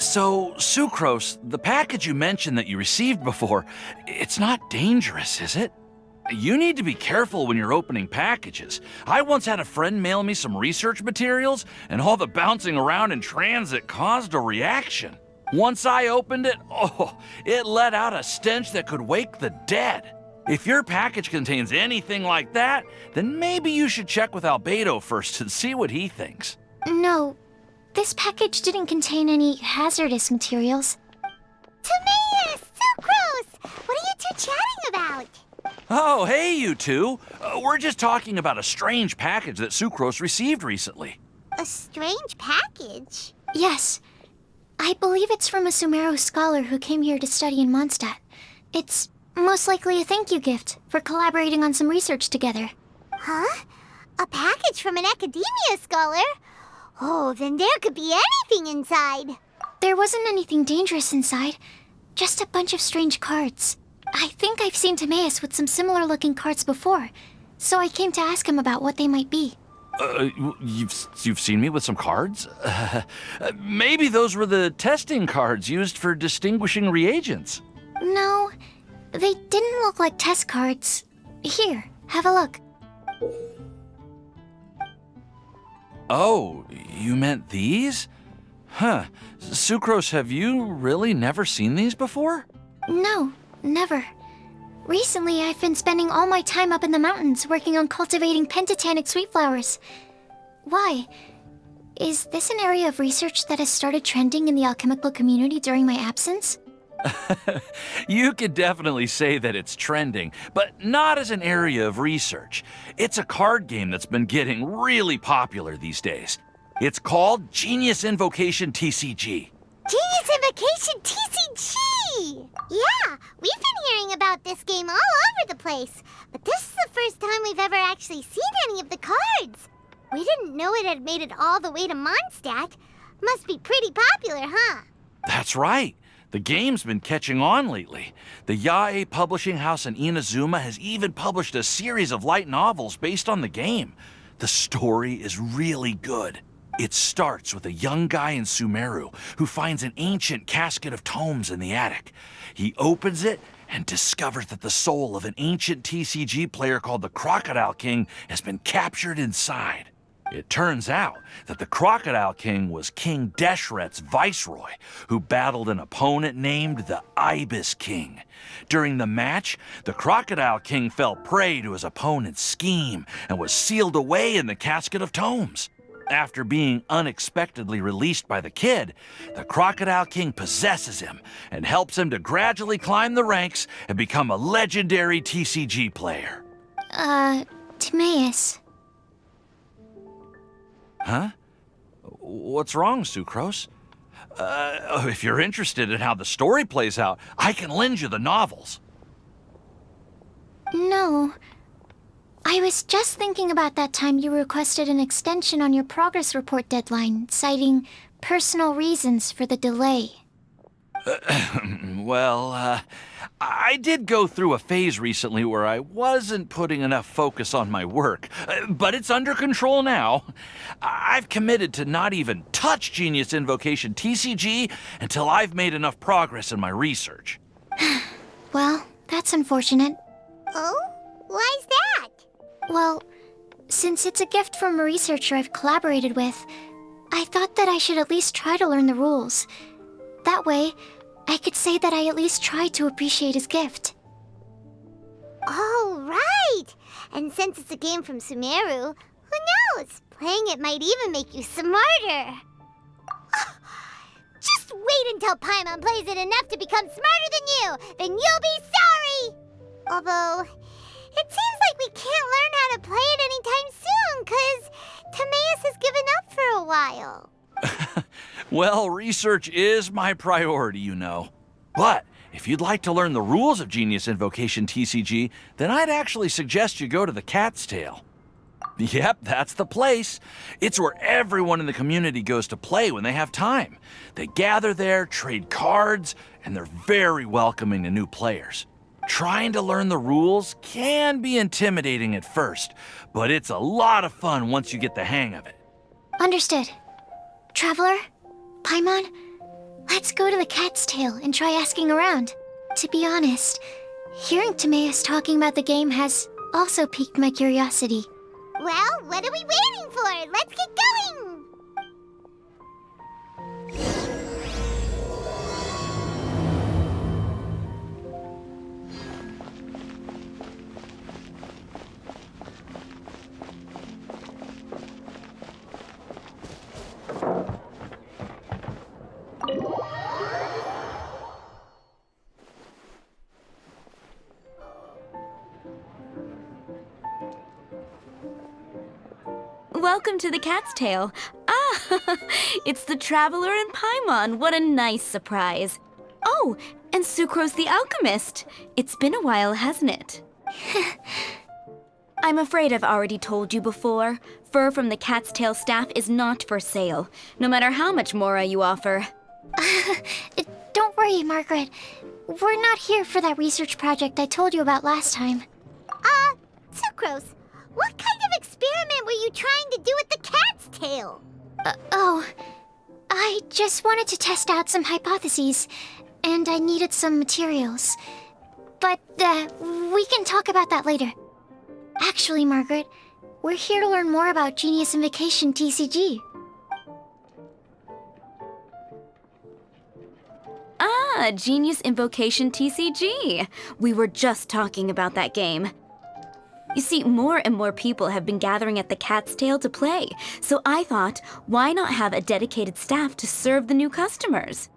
So, Sucrose, the package you mentioned that you received before, it's not dangerous, is it? You need to be careful when you're opening packages. I once had a friend mail me some research materials, and all the bouncing around in transit caused a reaction. Once I opened it, it let out a stench that could wake the dead. If your package contains anything like that, then maybe you should check with Albedo first and see what he thinks. No, this package didn't contain any hazardous materials. Timaeus! Sucrose! What are you two chatting about? Oh, hey, you two. We're just talking about a strange package that Sucrose received recently. A strange package? Yes. I believe it's from a Sumeru scholar who came here to study in Mondstat. It's most likely a thank you gift for collaborating on some research together. Huh? A package from an academia scholar? Oh, then there could be anything inside. There wasn't anything dangerous inside, just a bunch of strange cards. I think I've seen Timaeus with some similar-looking cards before, so I came to ask him about what they might be. You've seen me with some cards? Maybe those were the testing cards used for distinguishing reagents. No, they didn't look like test cards. Here, have a look. Oh, you meant these? Huh. Sucrose, have you really never seen these before? No, never. Recently, I've been spending all my time up in the mountains working on cultivating pentatonic sweet flowers. Why? Is this an area of research that has started trending in the alchemical community during my absence? You could definitely say that it's trending, but not as an area of research. It's a card game that's been getting really popular these days. It's called Genius Invocation TCG. Genius Invokation TCG! Yeah, we've been hearing about this game all over the place, but this is the first time we've ever actually seen any of the cards. We didn't know it had made it all the way to Mondstat. Must be pretty popular, huh? That's right. The game's been catching on lately. The Yae publishing house in Inazuma has even published a series of light novels based on the game. The story is really good. It starts with a young guy in Sumeru who finds an ancient Casket of Tomes in the attic. He opens it and discovers that the soul of an ancient TCG player called the Crocodile King has been captured inside. It turns out that the Crocodile King was King Deshret's viceroy, who battled an opponent named the Ibis King. During the match, the Crocodile King fell prey to his opponent's scheme and was sealed away in the Casket of Tomes. After being unexpectedly released by the kid, the Crocodile King possesses him and helps him to gradually climb the ranks and become a legendary TCG player. Timaeus. Huh? What's wrong, Sucrose? If you're interested in how the story plays out, I can lend you the novels. No. I was just thinking about that time you requested an extension on your progress report deadline, citing personal reasons for the delay. Well, I did go through a phase recently where I wasn't putting enough focus on my work, but it's under control now. I've committed to not even touch Genius Invocation TCG until I've made enough progress in my research. Well, that's unfortunate. Oh? Why's that? Well, since it's a gift from a researcher I've collaborated with, I thought that I should at least try to learn the rules. That way, I could say that I at least tried to appreciate his gift. Oh, right! And since it's a game from Sumeru, who knows? Playing it might even make you smarter. Just wait until Paimon plays it enough to become smarter than you! Then you'll be sorry! Although, it seems like we can't learn how to play it anytime soon, 'cause Timaeus has given up for a while. Well, research is my priority, you know. But if you'd like to learn the rules of Genius Invocation TCG, then I'd actually suggest you go to the Cat's Tail. Yep, that's the place. It's where everyone in the community goes to play when they have time. They gather there, trade cards, and they're very welcoming to new players. Trying to learn the rules can be intimidating at first, but it's a lot of fun once you get the hang of it. Understood. Traveler? Paimon? Let's go to the Cat's Tail and try asking around. To be honest, hearing Timaeus talking about the game has also piqued my curiosity. Well, what are we waiting for? Let's get going! Welcome to the Cat's Tail. Ah, it's the Traveler and Paimon. What a nice surprise. Oh, and Sucrose the Alchemist. It's been a while, hasn't it? I'm afraid I've already told you before. Fur from the Cat's Tail staff is not for sale, no matter how much Mora you offer. Don't worry, Margaret. We're not here for that research project I told you about last time. Sucrose, what kind of experiment were you trying to do with the cat's tail? I just wanted to test out some hypotheses, and I needed some materials. But, we can talk about that later. Actually, Margaret, we're here to learn more about Genius Invokation TCG. Ah, Genius Invocation TCG. We were just talking about that game. You see, more and more people have been gathering at the Cat's Tail to play, so I thought, why not have a dedicated staff to serve the new customers?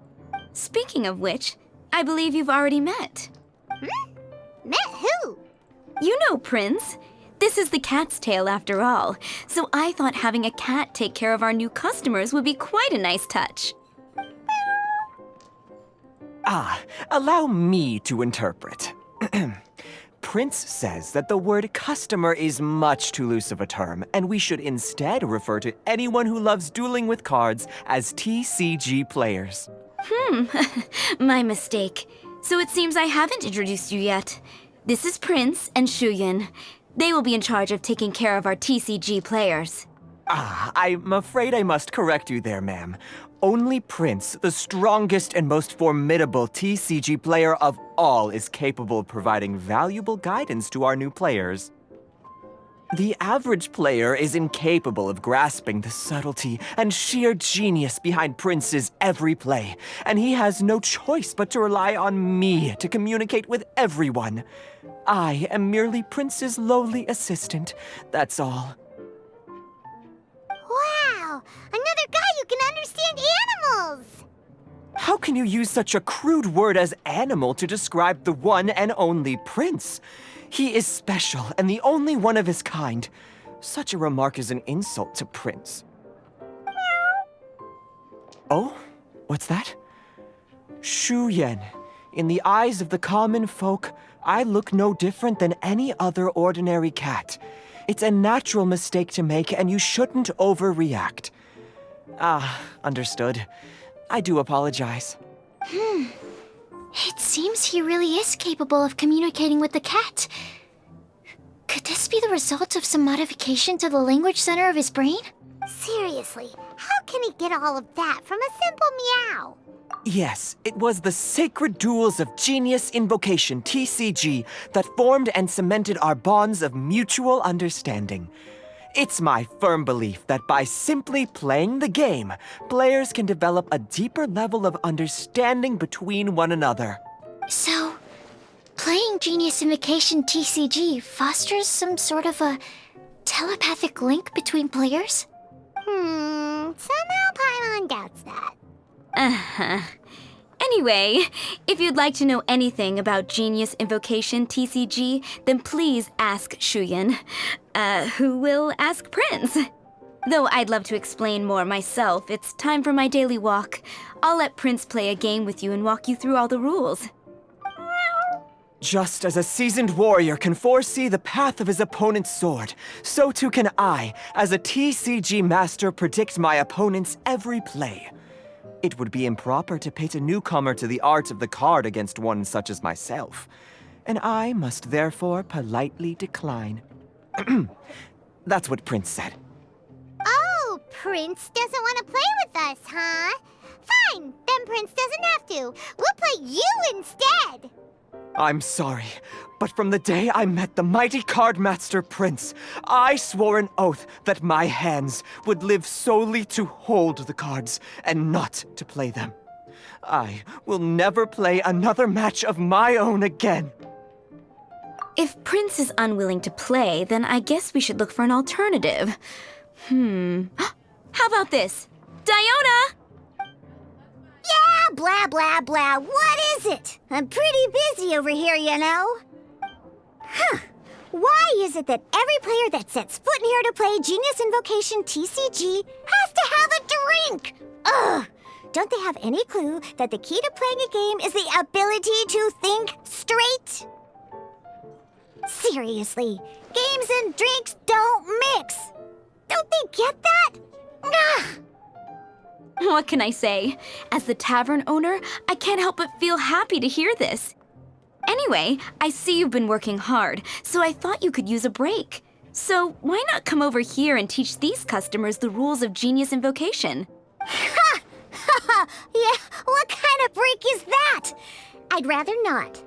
Speaking of which, I believe you've already met. Met who? You know Prince. This is the Cat's Tail after all, so I thought having a cat take care of our new customers would be quite a nice touch. Allow me to interpret. Prince says that the word customer is much too loose of a term, and we should instead refer to anyone who loves dueling with cards as TCG players. My mistake. So it seems I haven't introduced you yet. This is Prince and Shuyan. They will be in charge of taking care of our TCG players. I'm afraid I must correct you there, ma'am. Only Prince, the strongest and most formidable TCG player of all, is capable of providing valuable guidance to our new players. The average player is incapable of grasping the subtlety and sheer genius behind Prince's every play, and he has no choice but to rely on me to communicate with everyone. I am merely Prince's lowly assistant, that's all. Wow! Another guy who can understand animals! How can you use such a crude word as animal to describe the one and only Prince? He is special and the only one of his kind. Such a remark is an insult to Prince. Oh? What's that? Shuyan. In the eyes of the common folk, I look no different than any other ordinary cat. It's a natural mistake to make, and you shouldn't overreact. Understood. I do apologize. It seems he really is capable of communicating with the cat. Could this be the result of some modification to the language center of his brain? Seriously, how can he get all of that from a simple meow? Yes, it was the sacred duels of Genius Invocation TCG that formed and cemented our bonds of mutual understanding. It's my firm belief that by simply playing the game, players can develop a deeper level of understanding between one another. So, playing Genius Invokation TCG fosters some sort of a telepathic link between players? Somehow Paimon doubts that. Anyway, if you'd like to know anything about Genius Invocation TCG, then please ask Shuyan, who will ask Prince. Though I'd love to explain more myself, it's time for my daily walk. I'll let Prince play a game with you and walk you through all the rules. Just as a seasoned warrior can foresee the path of his opponent's sword, so too can I, as a TCG master, predict my opponent's every play. It would be improper to pit a newcomer to the art of the card against one such as myself, and I must therefore politely decline. That's what Prince said. Oh, Prince doesn't want to play with us, huh? Fine, then Prince doesn't have to. We'll play you instead. I'm sorry, but from the day I met the mighty card master Prince, I swore an oath that my hands would live solely to hold the cards and not to play them. I will never play another match of my own again. If Prince is unwilling to play, then I guess we should look for an alternative. How about this? Diona! Yeah, blah, blah, blah. What is it? I'm pretty busy over here, you know. Why is it that every player that sets foot in here to play Genius Invocation TCG has to have a drink? Ugh! Don't they have any clue that the key to playing a game is the ability to think straight? Seriously, games and drinks don't mix. Don't they get that? Ugh! What can I say? As the tavern owner, I can't help but feel happy to hear this. Anyway, I see you've been working hard, so I thought you could use a break. So why not come over here and teach these customers the rules of Genius Invocation? Ha! Ha! Yeah, what kind of break is that? I'd rather not.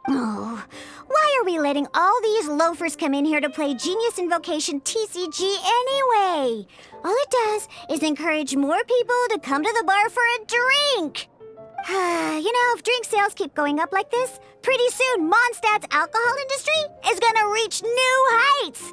Oh, why are we letting all these loafers come in here to play Genius Invocation TCG anyway? All it does is encourage more people to come to the bar for a drink. You know, if drink sales keep going up like this, pretty soon Mondstat's alcohol industry is gonna reach new heights.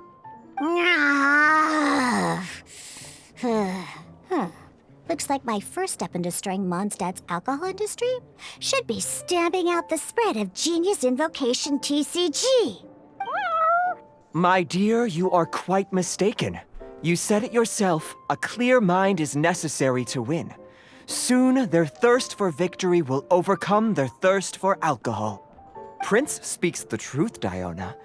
Looks like my first step in destroying Mondstat's alcohol industry should be stamping out the spread of Genius Invocation TCG. My dear, you are quite mistaken. You said it yourself, a clear mind is necessary to win. Soon, their thirst for victory will overcome their thirst for alcohol. Prince speaks the truth, Diona.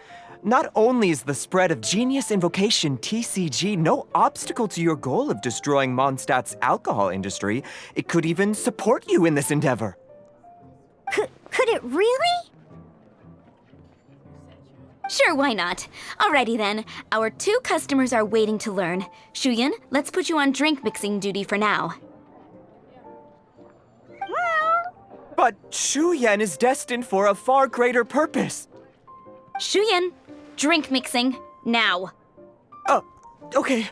Not only is the spread of Genius Invocation TCG no obstacle to your goal of destroying Mondstat's alcohol industry, it could even support you in this endeavor. Could it really? Sure, why not? Alrighty then, our 2 customers are waiting to learn. Shuyan, let's put you on drink mixing duty for now. But Shu Yan is destined for a far greater purpose. Shuyan, drink mixing, now. Oh, okay.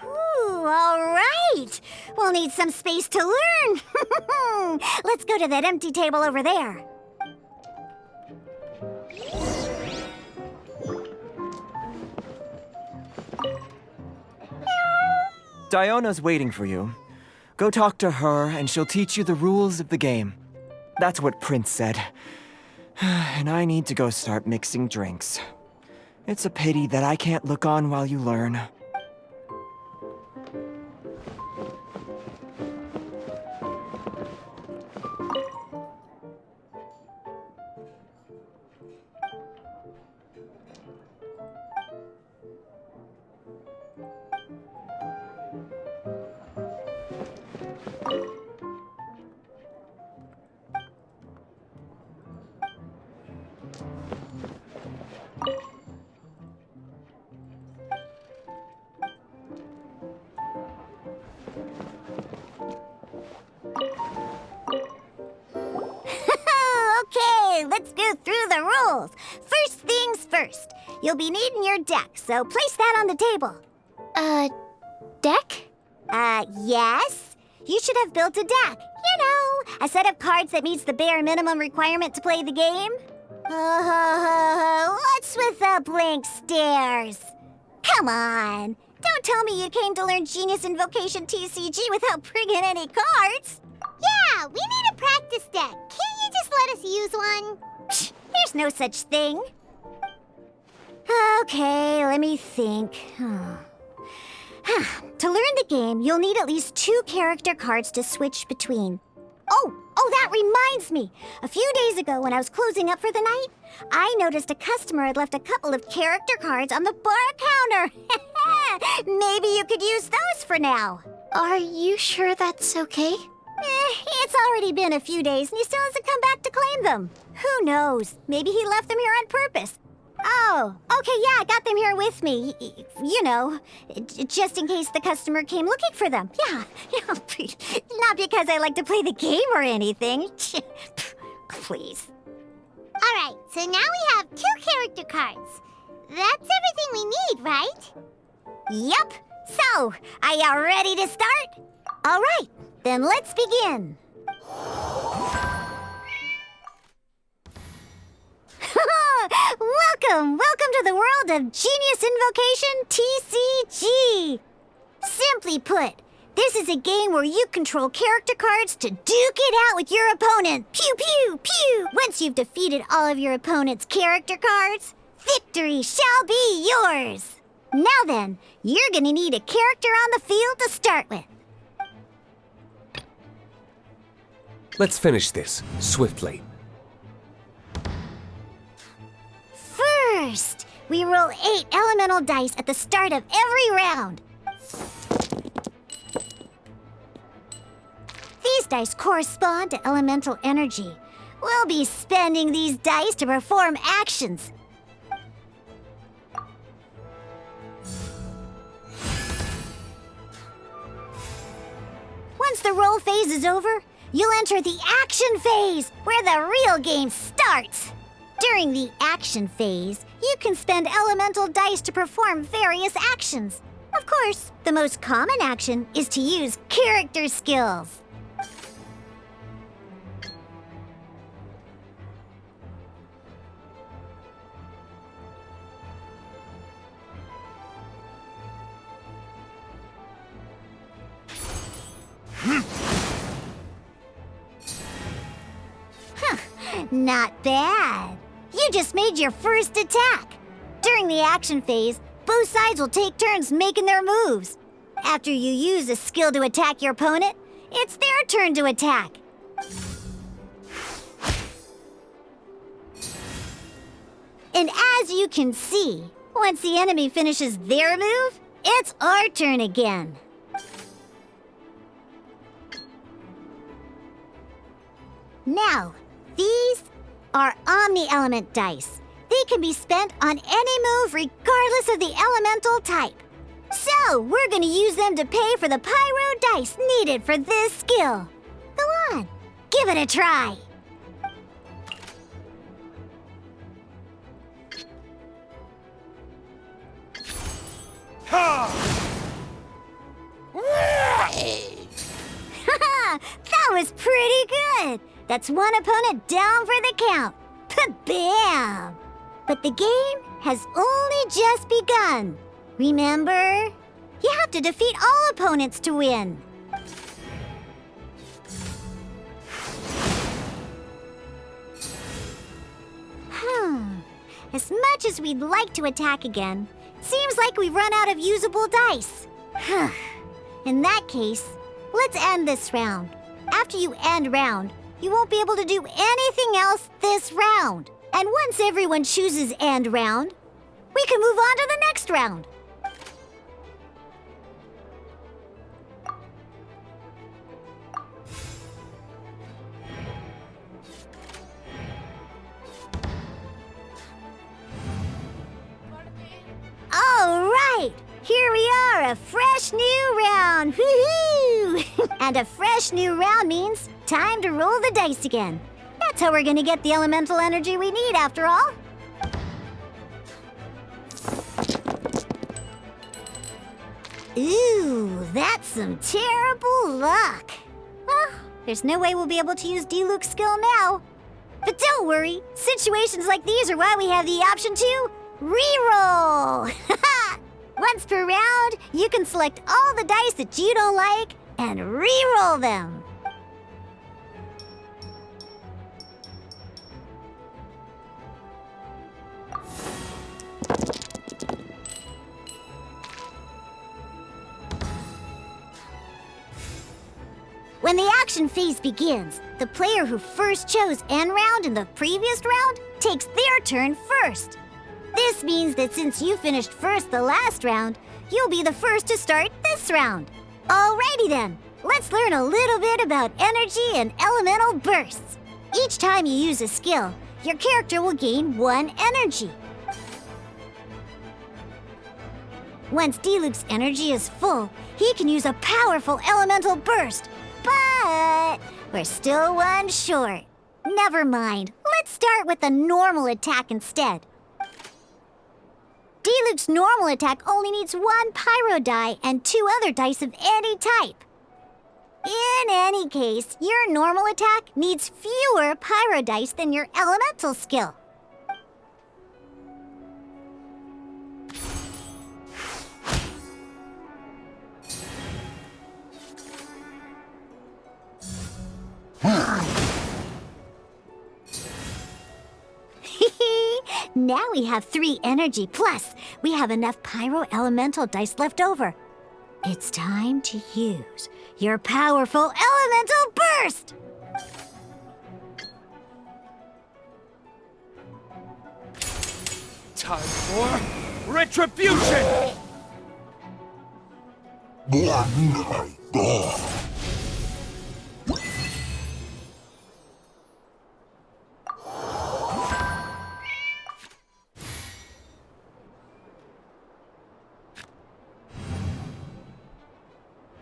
Ooh, all right. We'll need some space to learn. Let's go to that empty table over there. Diona's waiting for you. Go talk to her, and she'll teach you the rules of the game. That's what Prince said. And I need to go start mixing drinks. It's a pity that I can't look on while you learn. Okay, let's go through the rules. First things first. You'll be needing your deck, so place that on the table. Deck? Yes? You should have built a deck. You know, a set of cards that meets the bare minimum requirement to play the game. What's with the blank stares? Come on. Don't tell me you came to learn Genius Invocation TCG without bringing any cards. Yeah, we need a practice deck. Can't you just let us use one? Psh, there's no such thing. Okay, let me think. To learn the game, you'll need at least 2 character cards to switch between. Oh, that reminds me. A few days ago, when I was closing up for the night, I noticed a customer had left a couple of character cards on the bar counter. Maybe you could use those for now. Are you sure that's okay? It's already been a few days and he still hasn't come back to claim them. Who knows? Maybe he left them here on purpose. Oh, okay, yeah, I got them here with me. You know, just in case the customer came looking for them. Yeah, not because I like to play the game or anything. Please. All right, so now we have 2 character cards. That's everything we need, right? Yep. So, are you ready to start? All right, then let's begin. Welcome to the world of Genius Invocation TCG. Simply put, this is a game where you control character cards to duke it out with your opponent. Pew, pew, pew. Once you've defeated all of your opponent's character cards, victory shall be yours. Now then, you're gonna need a character on the field to start with. Let's finish this, swiftly. First, we roll 8 elemental dice at the start of every round. These dice correspond to elemental energy. We'll be spending these dice to perform actions. Once the roll phase is over, you'll enter the action phase, where the real game starts. During the action phase, you can spend elemental dice to perform various actions. Of course, the most common action is to use character skills. Not bad. You just made your first attack. During the action phase, both sides will take turns making their moves. After you use a skill to attack your opponent, it's their turn to attack. And as you can see, once the enemy finishes their move, it's our turn again. Now, these are omni-element dice. They can be spent on any move regardless of the elemental type. So, we're gonna use them to pay for the pyro dice needed for this skill. Go on, give it a try. That was pretty good. That's one opponent down for the count. Bam! But the game has only just begun. Remember? You have to defeat all opponents to win. As much as we'd like to attack again, seems like we've run out of usable dice. In that case, let's end this round. After you end round, you won't be able to do anything else this round. And once everyone chooses end round, we can move on to the next round. All right, here we are, a fresh new round. Woohoo! And a fresh new round means time to roll the dice again. That's how we're gonna get the elemental energy we need, after all. Ooh, that's some terrible luck. Well, there's no way we'll be able to use Diluc's skill now. But don't worry, situations like these are why we have the option to reroll. Once per round, you can select all the dice that you don't like and reroll them. When the action phase begins, the player who first chose end round in the previous round takes their turn first. This means that since you finished first the last round, you'll be the first to start this round. Alrighty then, let's learn a little bit about energy and elemental bursts. Each time you use a skill, your character will gain 1 energy. Once D-Luke's energy is full, he can use a powerful elemental burst. But we're still one short. Never mind. Let's start with the normal attack instead. D-Luke's normal attack only needs 1 pyro die and 2 other dice of any type. In any case, your normal attack needs fewer pyro dice than your elemental skill. Now we have 3 energy, plus we have enough pyro elemental dice left over. It's time to use your powerful elemental burst! Time for retribution!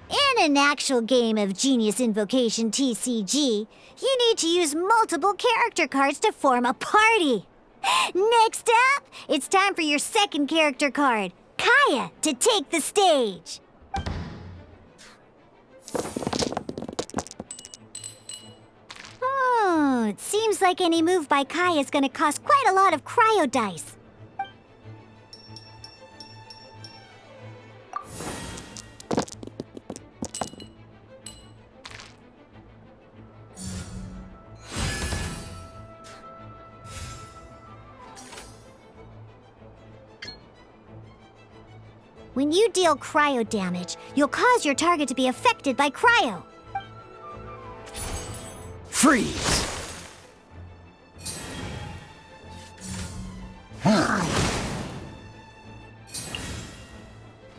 In an actual game of Genius Invocation TCG, you need to use multiple character cards to form a party. Next up, it's time for your second character card, Kaya, to take the stage. It seems like any move by Kaya is going to cost quite a lot of cryo dice. When you deal cryo damage, you'll cause your target to be affected by cryo. Freeze!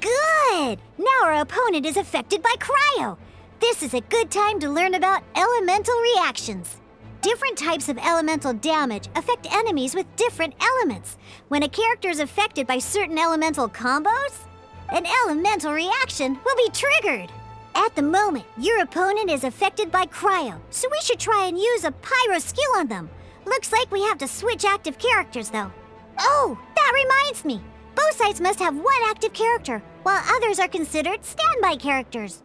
Good! Now our opponent is affected by cryo. This is a good time to learn about elemental reactions. Different types of elemental damage affect enemies with different elements. When a character is affected by certain elemental combos, an elemental reaction will be triggered. At the moment, your opponent is affected by cryo, so we should try and use a pyro skill on them. Looks like we have to switch active characters, though. Oh, that reminds me. Both sides must have 1 active character, while others are considered standby characters.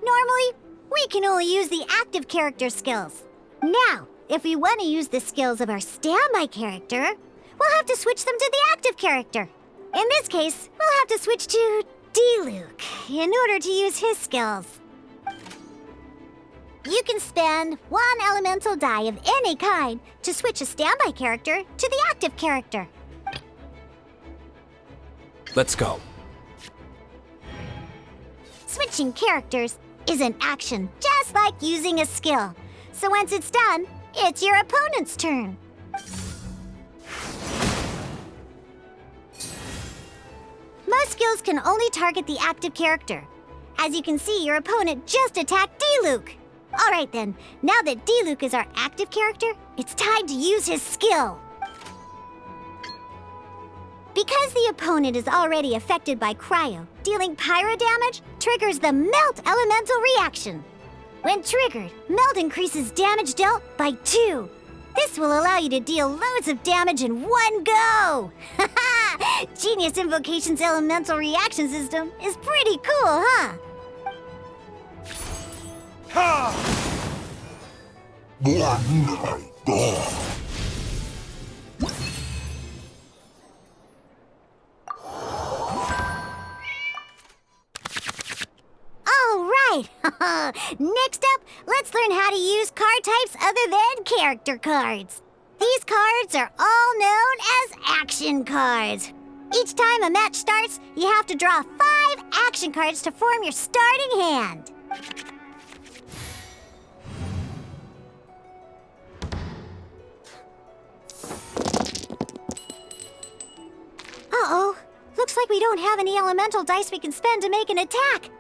Normally, we can only use the active character skills. Now, if we want to use the skills of our standby character, we'll have to switch them to the active character. In this case, we'll have to switch to D-Luke in order to use his skills. You can spend 1 elemental die of any kind to switch a standby character to the active character. Let's go. Switching characters is an action just like using a skill. So once it's done, it's your opponent's turn. Most skills can only target the active character. As you can see, your opponent just attacked D-Luke. Alright then, now that D-Luke is our active character, it's time to use his skill. Because the opponent is already affected by cryo, dealing pyro damage triggers the Melt Elemental reaction. When triggered, Melt increases damage dealt by 2. This will allow you to deal loads of damage in one go! Haha! Genius Invocation's elemental reaction system is pretty cool, huh? Alright! Next up, let's learn how to use card types other than character cards. These cards are all known as action cards. Each time a match starts, you have to draw 5 action cards to form your starting hand. Uh-oh. Looks like we don't have any elemental dice we can spend to make an attack.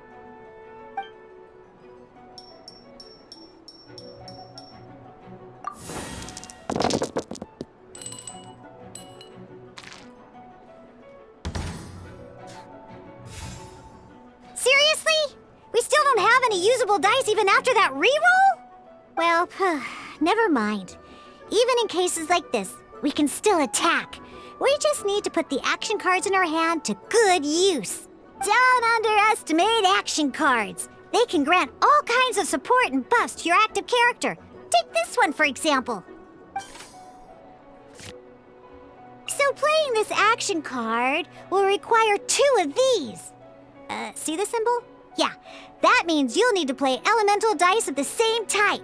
any usable dice even after that reroll? Well, never mind. Even in cases like this, we can still attack. We just need to put the action cards in our hand to good use. Don't underestimate action cards. They can grant all kinds of support and buffs to your active character. Take this one, for example. So playing this action card will require 2 of these. See the symbol? Yeah, that means you'll need to play elemental dice of the same type.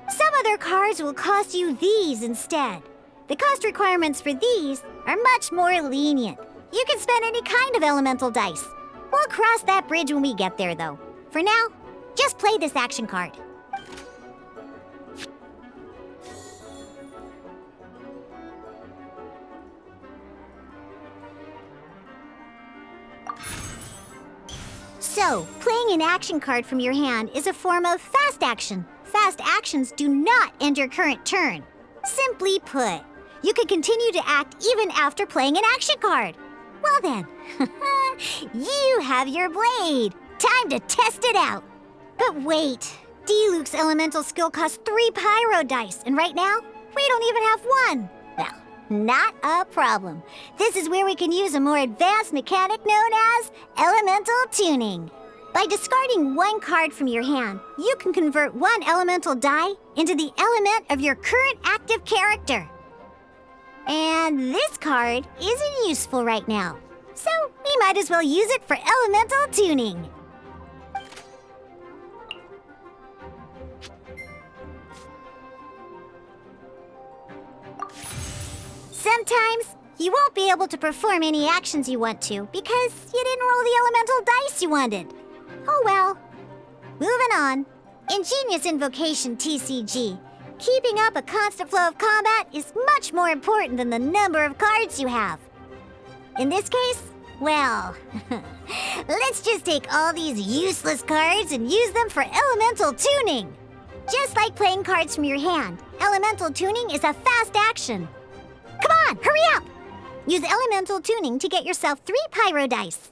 Some other cards will cost you these instead. The cost requirements for these are much more lenient. You can spend any kind of elemental dice. We'll cross that bridge when we get there, though. For now, just play this action card. So, playing an action card from your hand is a form of fast action. Fast actions do not end your current turn. Simply put, you can continue to act even after playing an action card. Well then, you have your blade. Time to test it out. But wait, Diluc's elemental skill costs 3 pyro dice, and right now, we don't even have 1. Well, not a problem. This is where we can use a more advanced mechanic known as elemental tuning. By discarding 1 card from your hand, you can convert 1 elemental die into the element of your current active character. And this card isn't useful right now, so we might as well use it for elemental tuning. Sometimes, you won't be able to perform any actions you want to because you didn't roll the elemental dice you wanted. Oh well. Moving on. In Genius Invocation TCG, keeping up a constant flow of combat is much more important than the number of cards you have. In this case, well, let's just take all these useless cards and use them for elemental tuning. Just like playing cards from your hand, elemental tuning is a fast action. Come on, hurry up! Use elemental tuning to get yourself 3 pyro dice.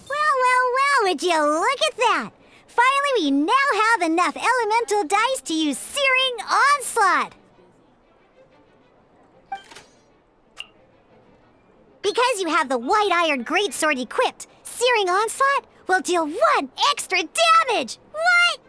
Well, would you look at that? Finally, we now have enough elemental dice to use Searing Onslaught. Because you have the White Iron Greatsword equipped, Searing Onslaught will deal 1 extra damage! What?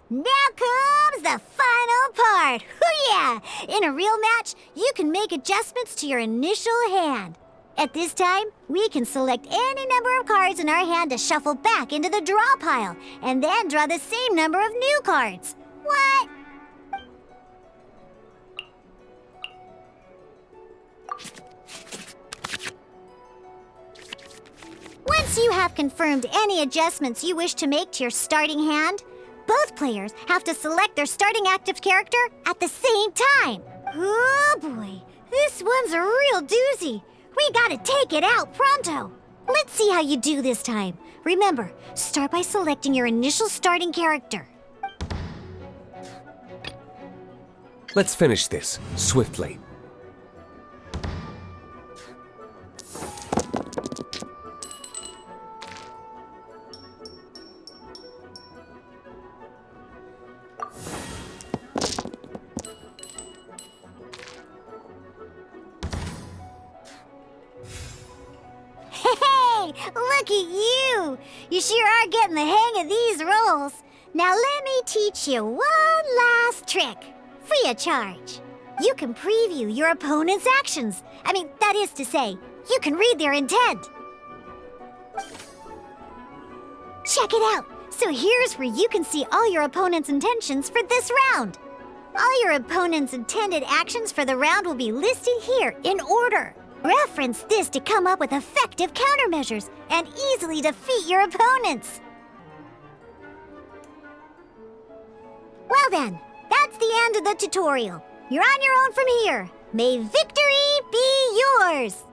Now comes the final part! Hoo-yeah! In a real match, you can make adjustments to your initial hand. At this time, we can select any number of cards in our hand to shuffle back into the draw pile, and then draw the same number of new cards. What? Once you have confirmed any adjustments you wish to make to your starting hand, both players have to select their starting active character at the same time. Oh boy, this one's a real doozy. We gotta take it out pronto. Let's see how you do this time. Remember, start by selecting your initial starting character. Let's finish this, swiftly. Look at you! You sure are getting the hang of these rolls. Now let me teach you one last trick, free of charge. You can preview your opponent's actions. That is to say, you can read their intent. Check it out. So here's where you can see all your opponent's intentions for this round. All your opponent's intended actions for the round will be listed here in order. Reference this to come up with effective countermeasures and easily defeat your opponents. Well then, that's the end of the tutorial. You're on your own from here. May victory yours!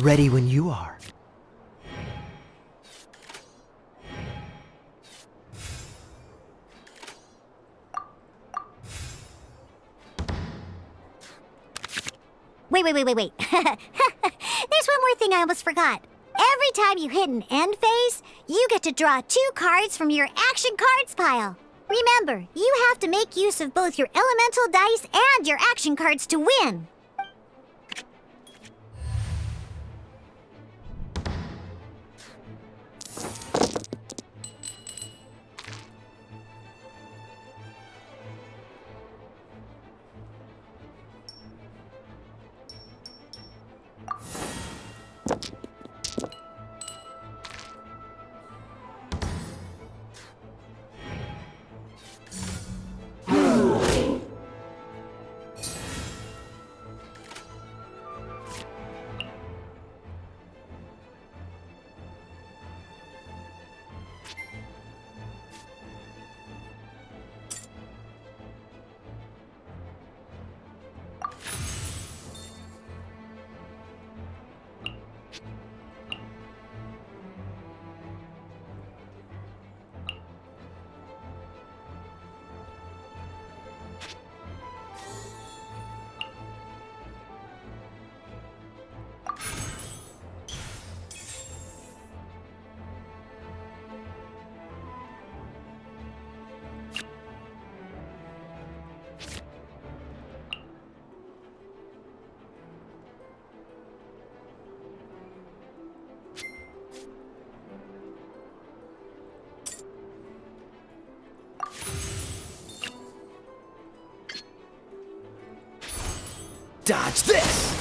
Ready when you are. Wait. There's one more thing I almost forgot. Every time you hit an end phase, you get to draw 2 cards from your action cards pile. Remember, you have to make use of both your elemental dice and your action cards to win. Dodge this!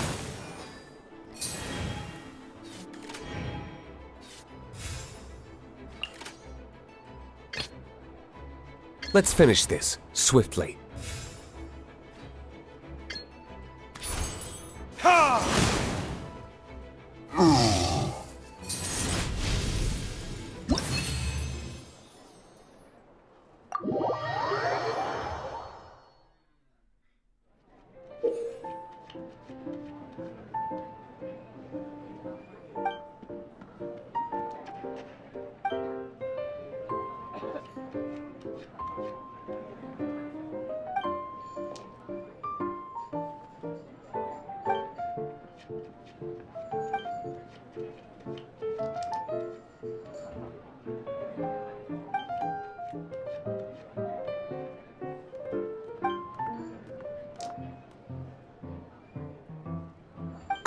Let's finish this, swiftly.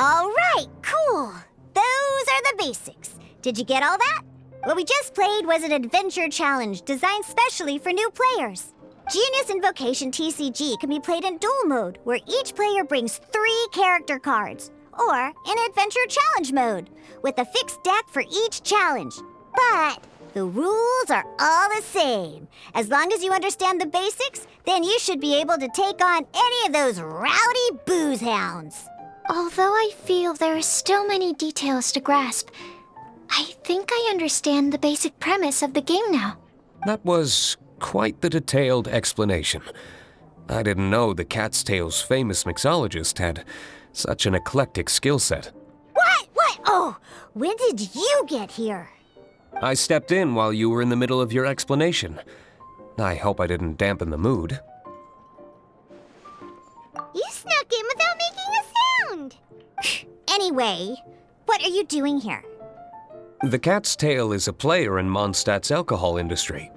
All right, cool. Those are the basics. Did you get all that? What we just played was an adventure challenge designed specially for new players. Genius Invocation TCG can be played in duel mode, where each player brings 3 character cards, or in adventure challenge mode, with a fixed deck for each challenge. But the rules are all the same. As long as you understand the basics, then you should be able to take on any of those rowdy booze hounds. Although I feel there are still many details to grasp, I think I understand the basic premise of the game now. That was quite the detailed explanation. I didn't know the Cat's Tail's famous mixologist had such an eclectic skill set. What? Oh, when did you get here? I stepped in while you were in the middle of your explanation. I hope I didn't dampen the mood. You snuck in without making Anyway, what are you doing here? The Cat's Tail is a player in Mondstat's alcohol industry.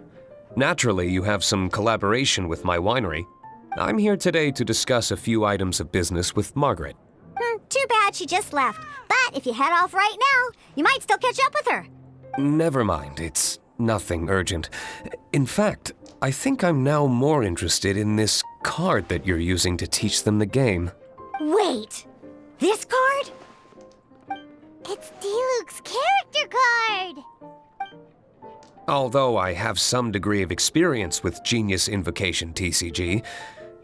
Naturally, you have some collaboration with my winery. I'm here today to discuss a few items of business with Margaret. Too bad she just left. But if you head off right now, you might still catch up with her. Never mind, it's nothing urgent. In fact, I think I'm now more interested in this card that you're using to teach them the game. Wait, this card? It's Diluc's character card! Although I have some degree of experience with Genius Invocation TCG,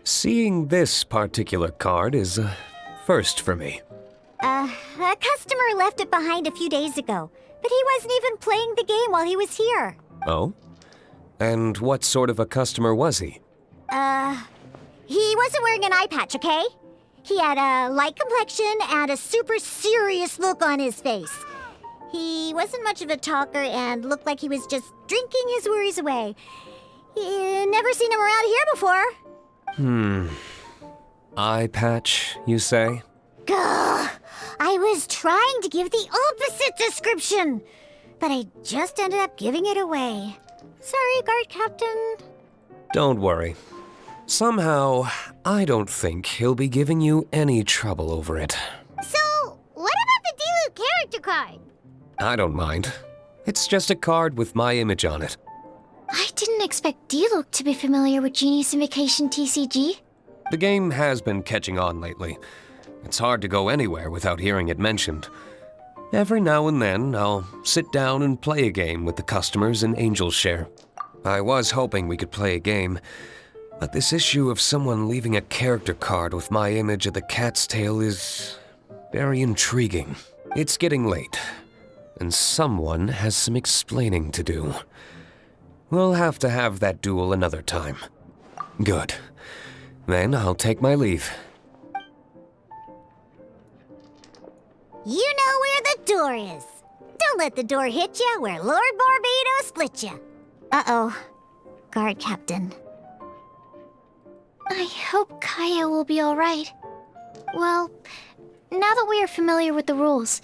seeing this particular card is a first for me. A customer left it behind a few days ago, but he wasn't even playing the game while he was here. Oh? And what sort of a customer was he? He wasn't wearing an eye patch, okay? He had a light complexion and a super serious look on his face. He wasn't much of a talker and looked like he was just drinking his worries away. Never seen him around here before. Eye patch, you say? Gah! I was trying to give the opposite description, but I just ended up giving it away. Sorry, guard captain. Don't worry. Somehow, I don't think he'll be giving you any trouble over it. So, what about the Diluc character card? I don't mind. It's just a card with my image on it. I didn't expect Diluc to be familiar with Genius Invokation TCG. The game has been catching on lately. It's hard to go anywhere without hearing it mentioned. Every now and then, I'll sit down and play a game with the customers in Angel's Share. I was hoping we could play a game, but this issue of someone leaving a character card with my image of the Cat's Tail is very intriguing. It's getting late, and someone has some explaining to do. We'll have to have that duel another time. Good. Then I'll take my leave. You know where the door is. Don't let the door hit ya where Lord Barbados split ya. Uh-oh. Guard captain. I hope Kaya will be alright. Well, now that we are familiar with the rules,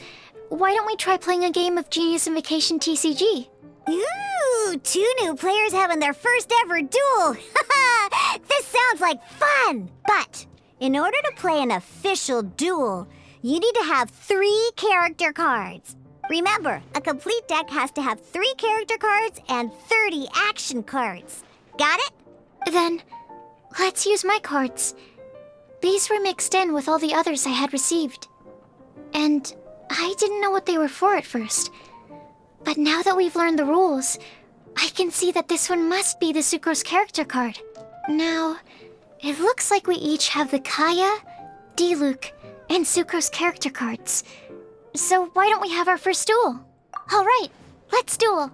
why don't we try playing a game of Genius Invokation TCG? Ooh, 2 new players having their first ever duel. This sounds like fun. But in order to play an official duel, you need to have 3 character cards. Remember, a complete deck has to have 3 character cards and 30 action cards. Got it? Then, let's use my cards. These were mixed in with all the others I had received. And I didn't know what they were for at first. But now that we've learned the rules, I can see that this one must be the Sucrose character card. Now, it looks like we each have the Kaya, Diluc, and Sucrose character cards. So why don't we have our first duel? All right, let's duel.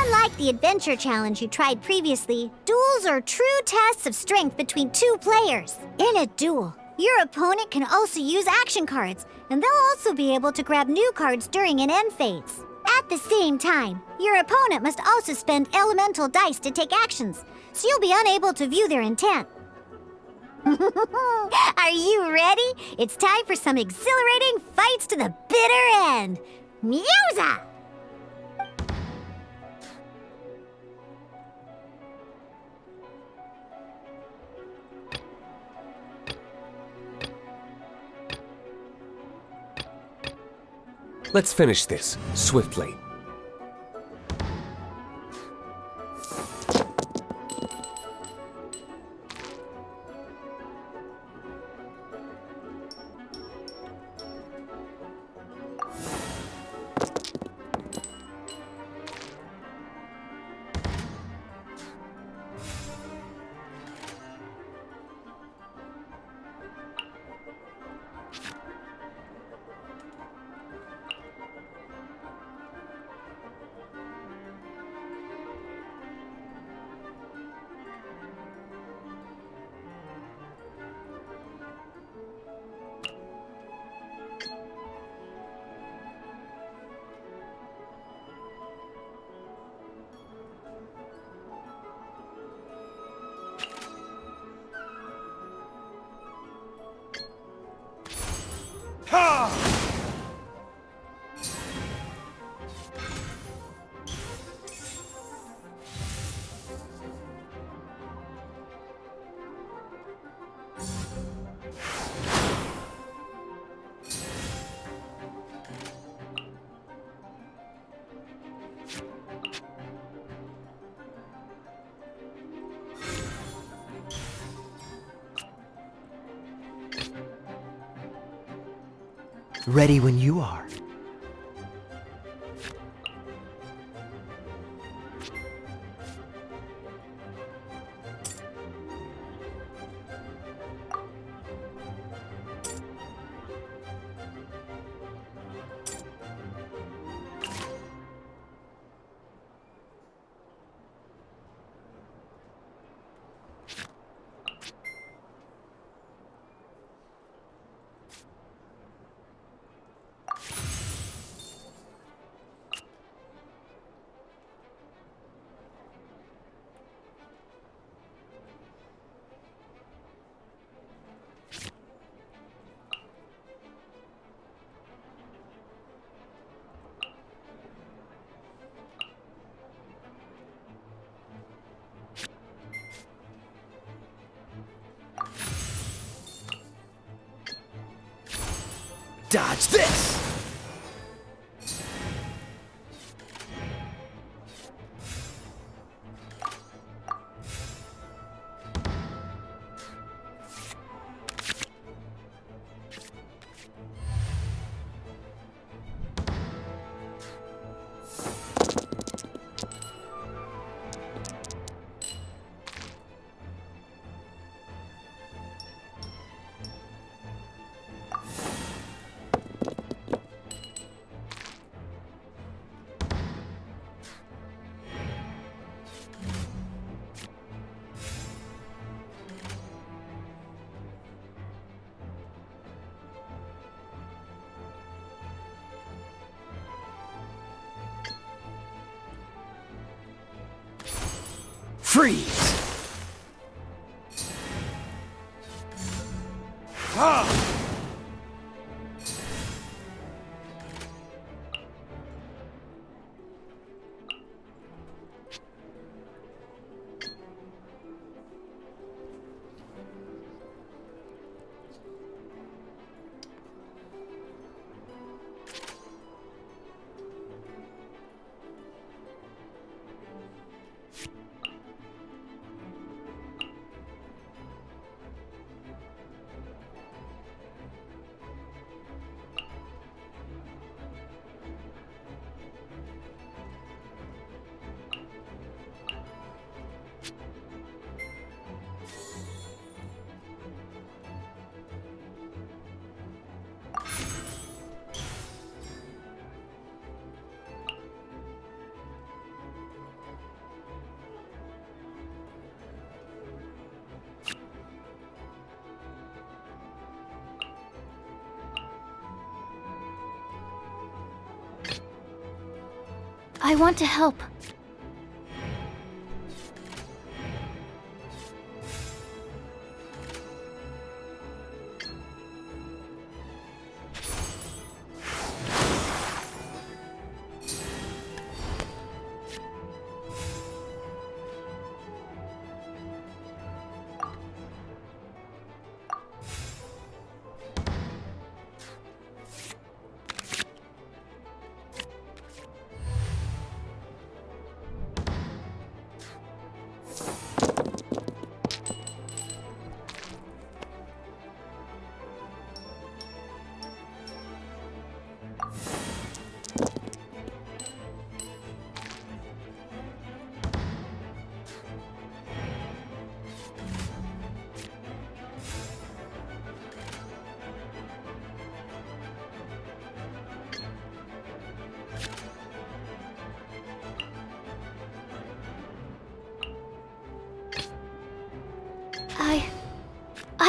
Unlike the adventure challenge you tried previously, duels are true tests of strength between 2 players. In a duel, your opponent can also use action cards, and they'll also be able to grab new cards during an end phase. At the same time, your opponent must also spend elemental dice to take actions, so you'll be unable to view their intent. Are you ready? It's time for some exhilarating fights to the bitter end. Musa! Let's finish this, swiftly. Ready when you are. Dodge this! Freeze! I want to help.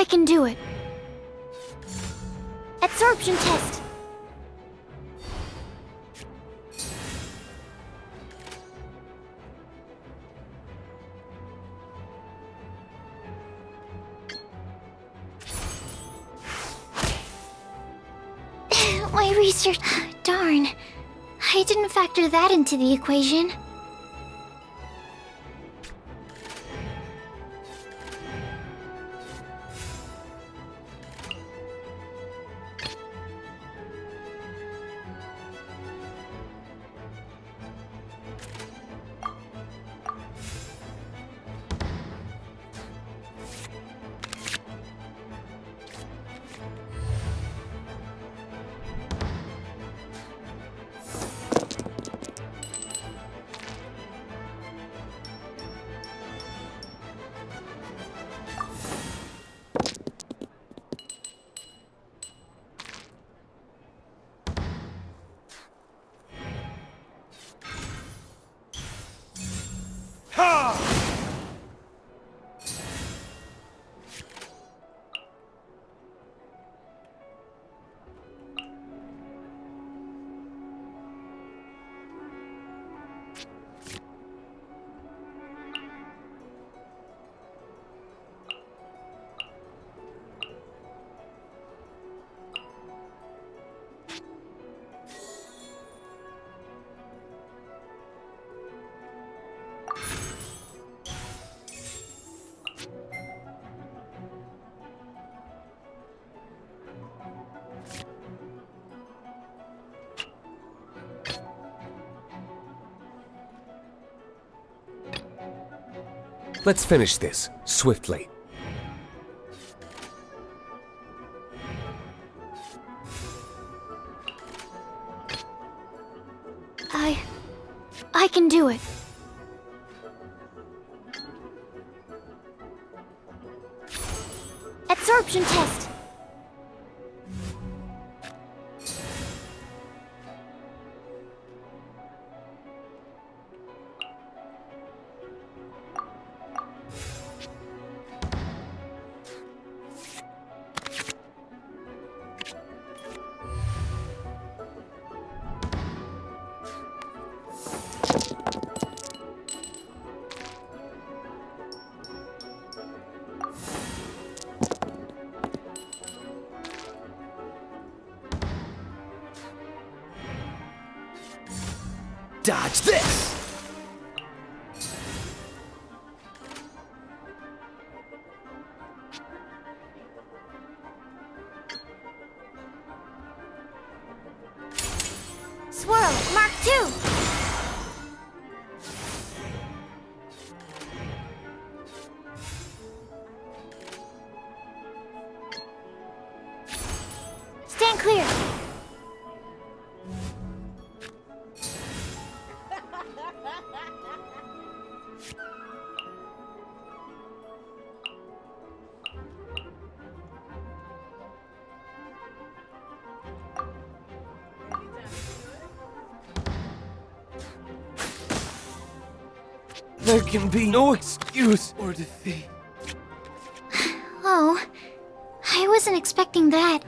I can do it. Absorption test. My research... Darn. I didn't factor that into the equation. Let's finish this, swiftly. I can do it. Absorption test. Dodge this! Swirl, Mark 2. Stand clear. There can be no excuse or defeat. Oh, I wasn't expecting that.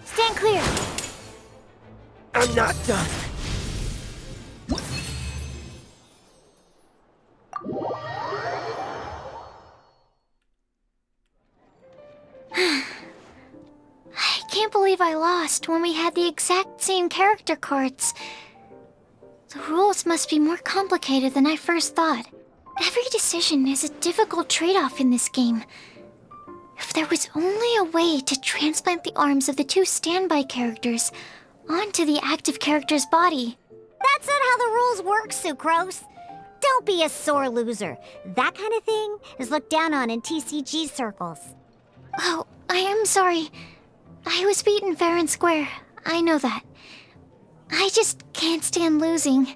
Stand clear. I'm not done. I can't believe I lost when we had the exact same character cards. The rules must be more complicated than I first thought. Every decision is a difficult trade-off in this game. If there was only a way to transplant the arms of the two standby characters onto the active character's body. That's not how the rules work, Sucrose. Don't be a sore loser. That kind of thing is looked down on in TCG circles. Oh, I am sorry. I was beaten fair and square. I know that. I just can't stand losing.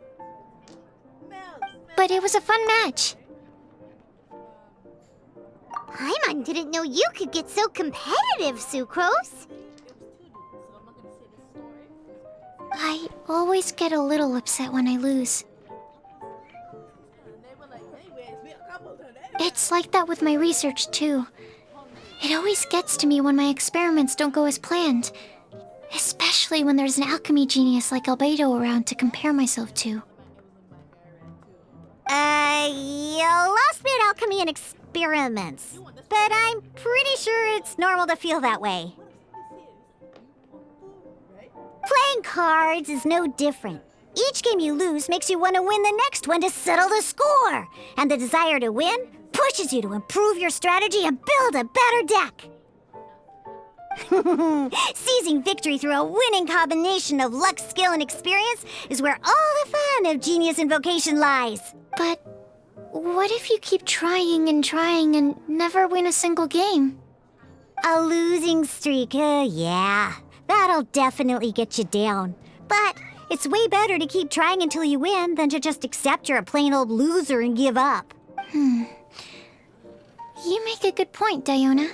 But it was a fun match. Paimon didn't know you could get so competitive, Sucrose. I always get a little upset when I lose. It's like that with my research, too. It always gets to me when my experiments don't go as planned. Especially when there's an alchemy genius like Albedo around to compare myself to. You lost me at alchemy and experiments. But I'm pretty sure it's normal to feel that way. Playing cards is no different. Each game you lose makes you want to win the next one to settle the score. And the desire to win pushes you to improve your strategy and build a better deck. Seizing victory through a winning combination of luck, skill, and experience is where all the fun of Genius Invocation lies. But what if you keep trying and never win a single game? A losing streak, yeah. That'll definitely get you down. But it's way better to keep trying until you win than to just accept you're a plain old loser and give up. You make a good point, Diona.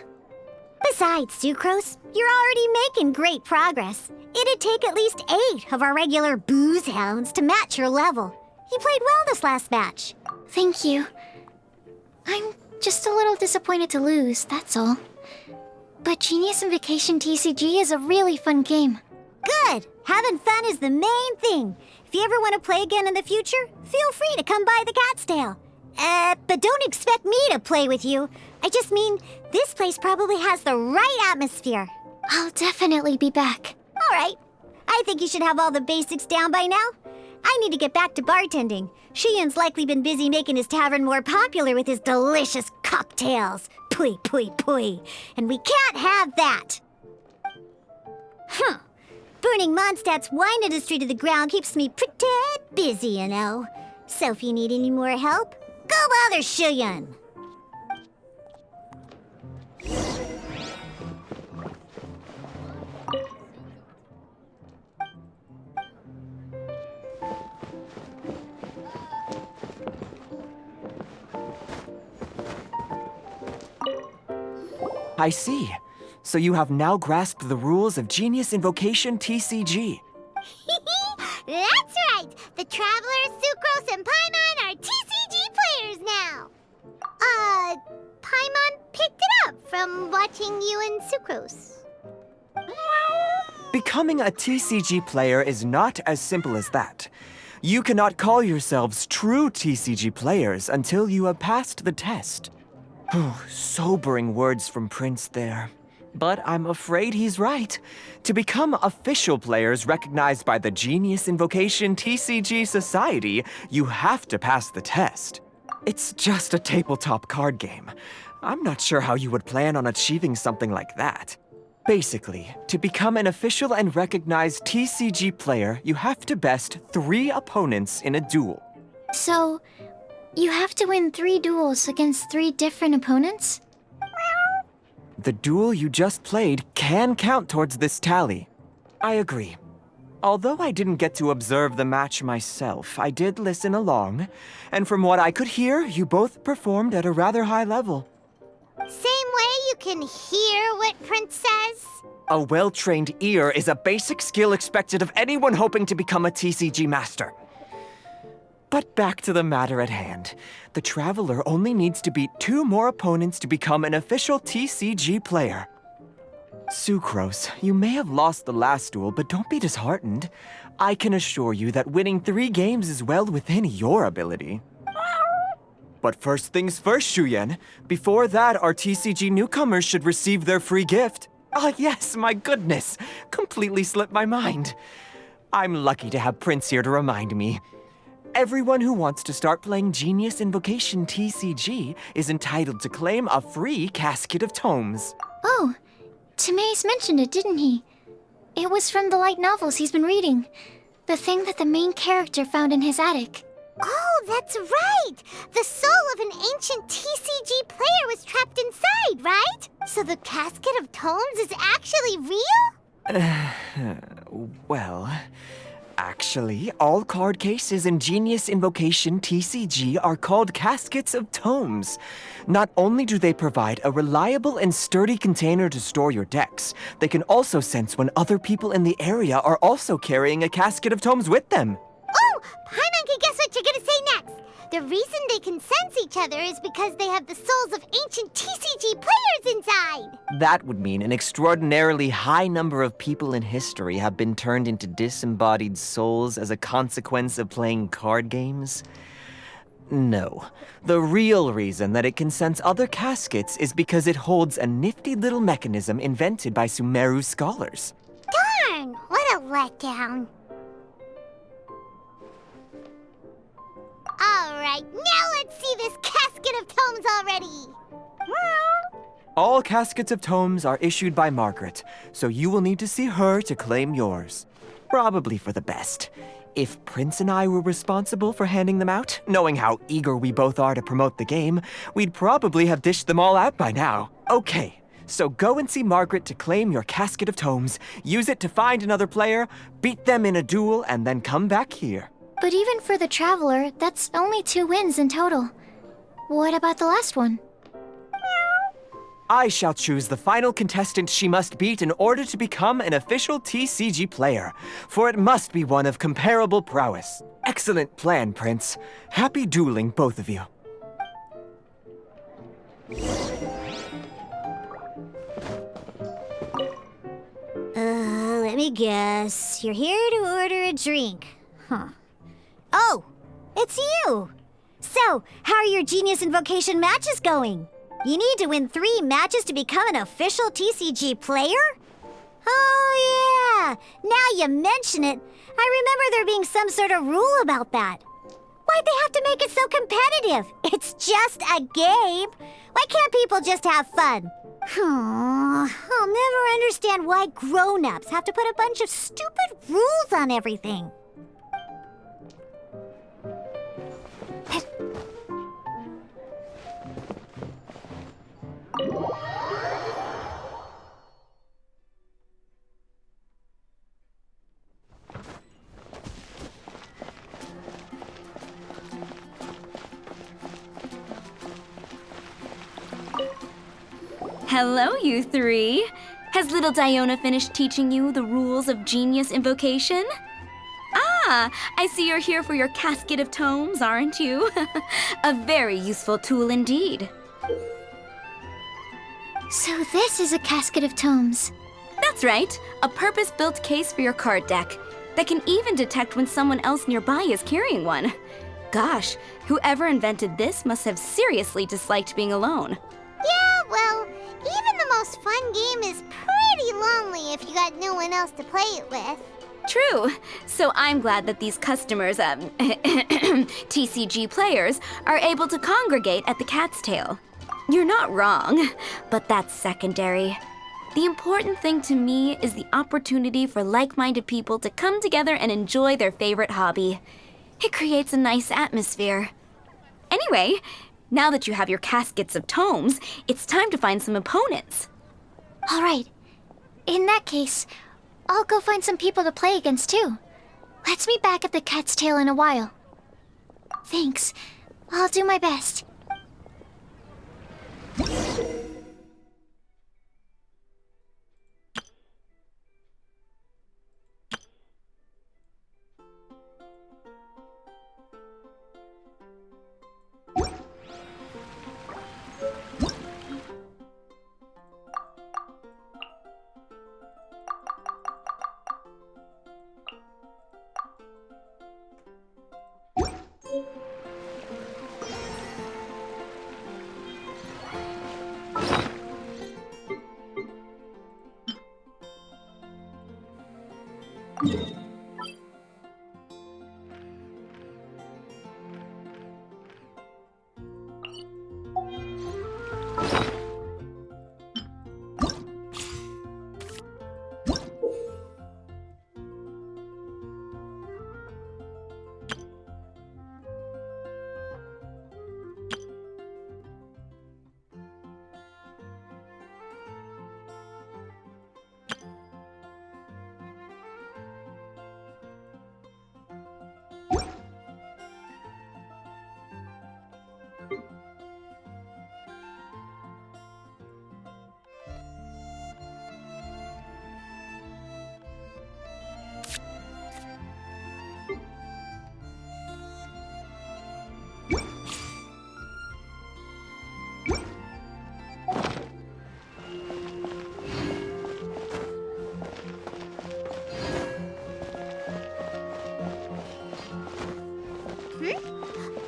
Besides, Sucrose, you're already making great progress. It'd take at least 8 of our regular booze hounds to match your level. You played well this last match. Thank you. I'm just a little disappointed to lose, that's all. But Genius Invokation TCG is a really fun game. Good! Having fun is the main thing. If you ever want to play again in the future, feel free to come by the Cat's Tail. But don't expect me to play with you. I just mean, this place probably has the right atmosphere. I'll definitely be back. All right. I think you should have all the basics down by now. I need to get back to bartending. Shiyan's likely been busy making his tavern more popular with his delicious cocktails. Pui, pui, pui. And we can't have that. Burning Mondstad's wine industry to the ground keeps me pretty busy, you know. So if you need any more help, go bother Shiyan. I see. So you have now grasped the rules of Genius Invocation TCG. That's right! The Traveler, Sucrose, and Paimon are TCG players now! Paimon picked it up from watching you and Sucrose. Becoming a TCG player is not as simple as that. You cannot call yourselves true TCG players until you have passed the test. Sobering words from Prince there. But I'm afraid he's right. To become official players recognized by the Genius Invocation TCG Society, you have to pass the test. It's just a tabletop card game. I'm not sure how you would plan on achieving something like that. Basically, to become an official and recognized TCG player, you have to best 3 opponents in a duel. So, you have to win 3 duels against 3 different opponents? The duel you just played can count towards this tally. I agree. Although I didn't get to observe the match myself, I did listen along, and from what I could hear, you both performed at a rather high level. Same way you can hear what Prince says? A well-trained ear is a basic skill expected of anyone hoping to become a TCG master. But back to the matter at hand. The Traveler only needs to beat 2 more opponents to become an official TCG player. Sucrose, you may have lost the last duel, but don't be disheartened. I can assure you that winning 3 games is well within your ability. But first things first, Shuyen. Before that, our TCG newcomers should receive their free gift. Ah, yes, my goodness. Completely slipped my mind. I'm lucky to have Prince here to remind me. Everyone who wants to start playing Genius Invocation TCG is entitled to claim a free Casket of Tomes. Oh, Timaeus mentioned it, didn't he? It was from the light novels he's been reading. The thing that the main character found in his attic. Oh, that's right! The soul of an ancient TCG player was trapped inside, right? So the Casket of Tomes is actually real? Well, actually, all card cases in Genius Invocation TCG are called Caskets of Tomes. Not only do they provide a reliable and sturdy container to store your decks, they can also sense when other people in the area are also carrying a Casket of Tomes with them. Oh, Paimon can guess what you're gonna say next. The reason they can sense each other is because they have the souls of ancient TCG players inside. That would mean an extraordinarily high number of people in history have been turned into disembodied souls as a consequence of playing card games. No. The real reason that it can sense other caskets is because it holds a nifty little mechanism invented by Sumeru scholars. Darn, what a letdown. All right, now let's see this Casket of Tomes already. All Caskets of Tomes are issued by Margaret, so you will need to see her to claim yours. Probably for the best. If Prince and I were responsible for handing them out, knowing how eager we both are to promote the game, we'd probably have dished them all out by now. Okay, so go and see Margaret to claim your Casket of Tomes, use it to find another player, beat them in a duel, and then come back here. But even for the Traveler, that's only 2 wins in total. What about the last one? I shall choose the final contestant she must beat in order to become an official TCG player, for it must be one of comparable prowess. Excellent plan, Prince. Happy dueling, both of you. Let me guess. You're here to order a drink. Huh. Oh, it's you! So, how are your Genius Invocation matches going? You need to win 3 matches to become an official TCG player? Oh, yeah! Now you mention it, I remember there being some sort of rule about that. Why'd they have to make it so competitive? It's just a game. Why can't people just have fun? I'll never understand why grown-ups have to put a bunch of stupid rules on everything. Hello, you 3. Has little Diona finished teaching you the rules of Genius Invocation? Ah, I see you're here for your Casket of Tomes, aren't you? A very useful tool indeed. So this is a Casket of Tomes. That's right, a purpose-built case for your card deck that can even detect when someone else nearby is carrying one. Gosh, whoever invented this must have seriously disliked being alone. Yeah, well, even the most fun game is pretty lonely if you got no one else to play it with. True. So I'm glad that these customers, TCG players, are able to congregate at the Cat's Tail. You're not wrong, but that's secondary. The important thing to me is the opportunity for like-minded people to come together and enjoy their favorite hobby. It creates a nice atmosphere. Anyway, now that you have your Caskets of Tomes, it's time to find some opponents. All right. In that case, I'll go find some people to play against too. Let's meet back at the Cat's Tail in a while. Thanks. I'll do my best.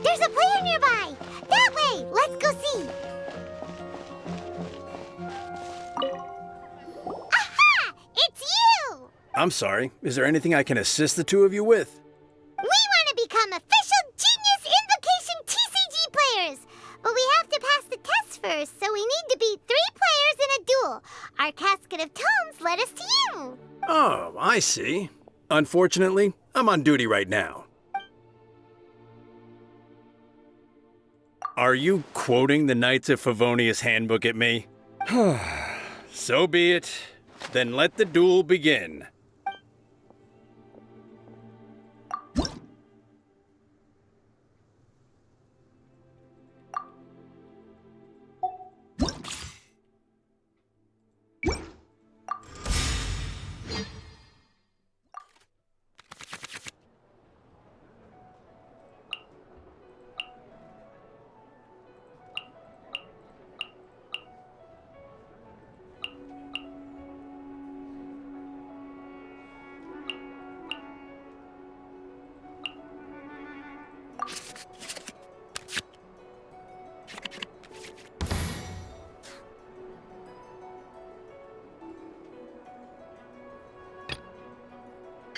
There's a player nearby! That way! Let's go see! Aha! It's you! I'm sorry. Is there anything I can assist the 2 of you with? We want to become official Genius Invocation TCG players! But we have to pass the test first, so we need to beat 3 players in a duel. Our Casket of Tomes led us to you! Oh, I see. Unfortunately, I'm on duty right now. Are you quoting the Knights of Favonius handbook at me? So be it. Then let the duel begin.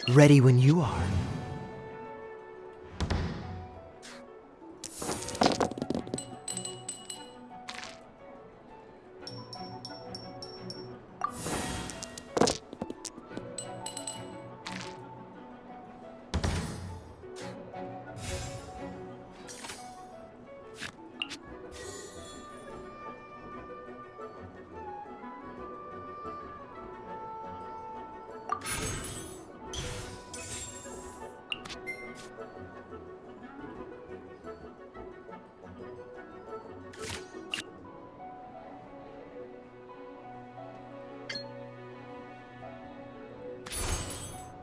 Ready when you are.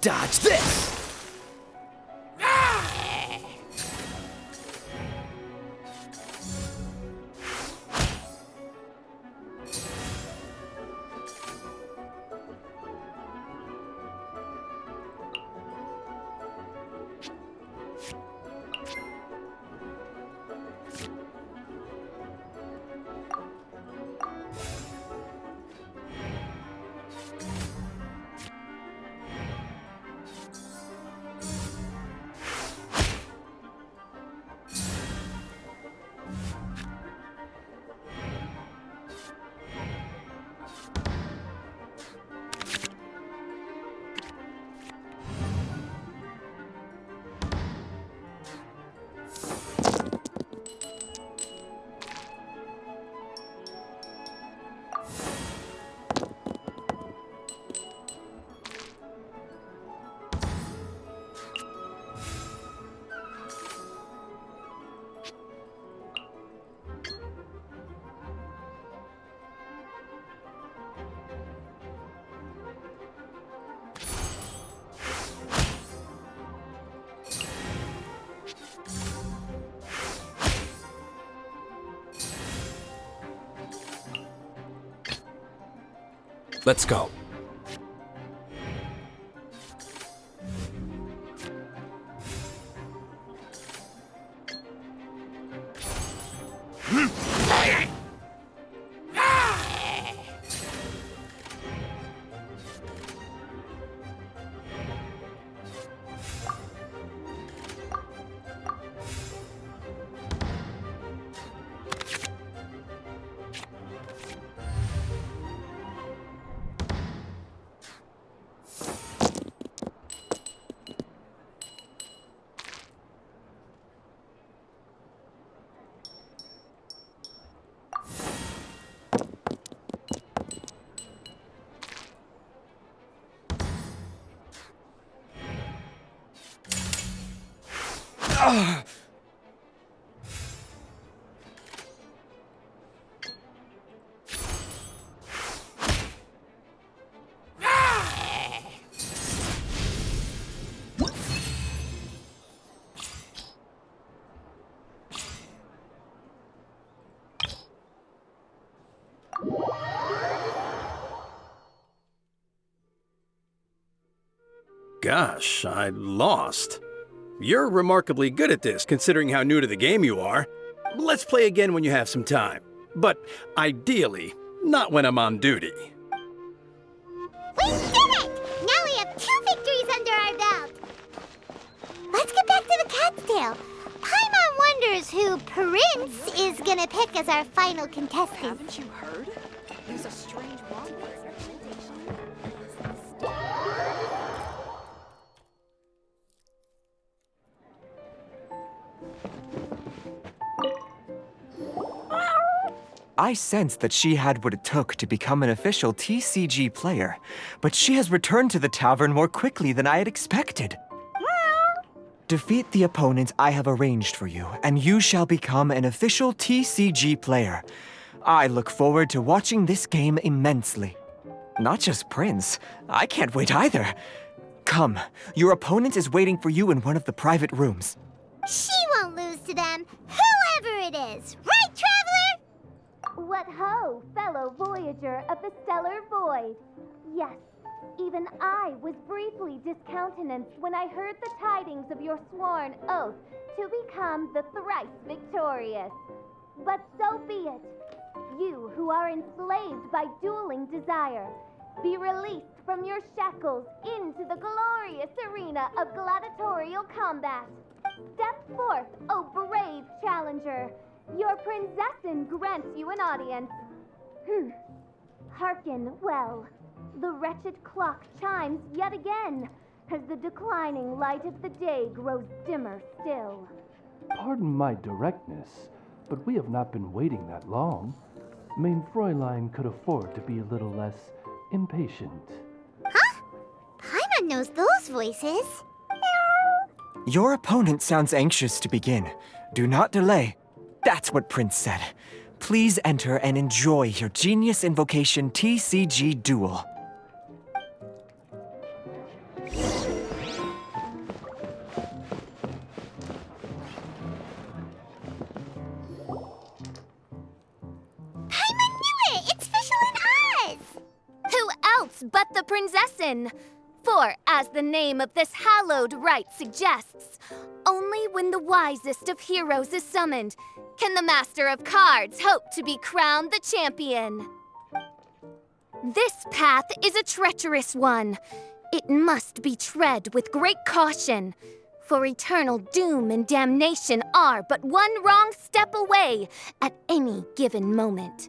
Dodge this! Let's go. Gosh, I lost. You're remarkably good at this, considering how new to the game you are. Let's play again when you have some time. But ideally, not when I'm on duty. We did it! Now we have 2 victories under our belt. Let's get back to the cat's tail. Paimon wonders who Prince is gonna pick as our final contestant. Haven't you heard? There's a strange wall. I sensed that she had what it took to become an official TCG player, but she has returned to the tavern more quickly than I had expected. Defeat the opponent I have arranged for you, and you shall become an official TCG player. I look forward to watching this game immensely. Not just Prince. I can't wait either. Come, your opponent is waiting for you in one of the private rooms. She won't lose to them, whoever it is. Right, Traveler? What ho, fellow voyager of the stellar void. Yes, even I was briefly discountenanced when I heard the tidings of your sworn oath to become the thrice victorious. But so be it. You who are enslaved by dueling desire, be released from your shackles into the glorious arena of gladiatorial combat. Step forth, O brave challenger. Your princessin grants you an audience. Hearken well. The wretched clock chimes yet again, as the declining light of the day grows dimmer still. Pardon my directness, but we have not been waiting that long. Mein Fräulein could afford to be a little less impatient. Huh? Paimon knows those voices. Your opponent sounds anxious to begin. Do not delay. That's what Prince said. Please enter and enjoy your Genius Invocation TCG duel. But the princessin. For, as the name of this hallowed rite suggests, only when the wisest of heroes is summoned can the master of cards hope to be crowned the champion. This path is a treacherous one. It must be tread with great caution, for eternal doom and damnation are but one wrong step away at any given moment.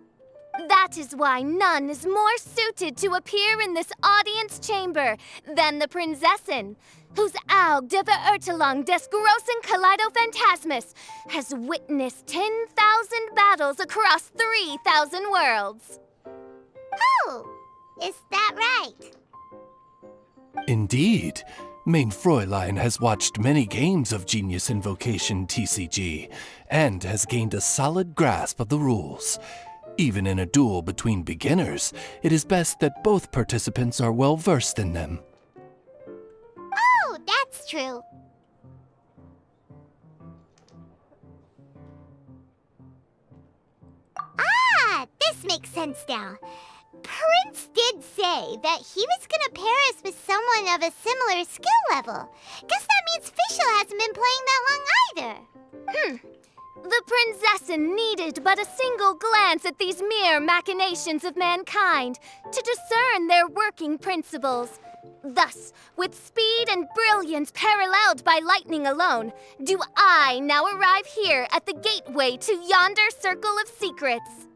That is why none is more suited to appear in this audience chamber than the princessin, whose Aug de Verurtelung des großen Kaleido-Phantasmus has witnessed 10,000 battles across 3,000 worlds. Oh, is that right? Indeed. Mein Fräulein has watched many games of Genius Invocation TCG, and has gained a solid grasp of the rules. Even in a duel between beginners, it is best that both participants are well versed in them. Oh, that's true. Ah, this makes sense now. Prince did say that he was gonna pair us with someone of a similar skill level. Guess that means Fischl hasn't been playing that long either. The princessin needed but a single glance at these mere machinations of mankind to discern their working principles. Thus, with speed and brilliance paralleled by lightning alone, do I now arrive here at the gateway to yonder circle of secrets.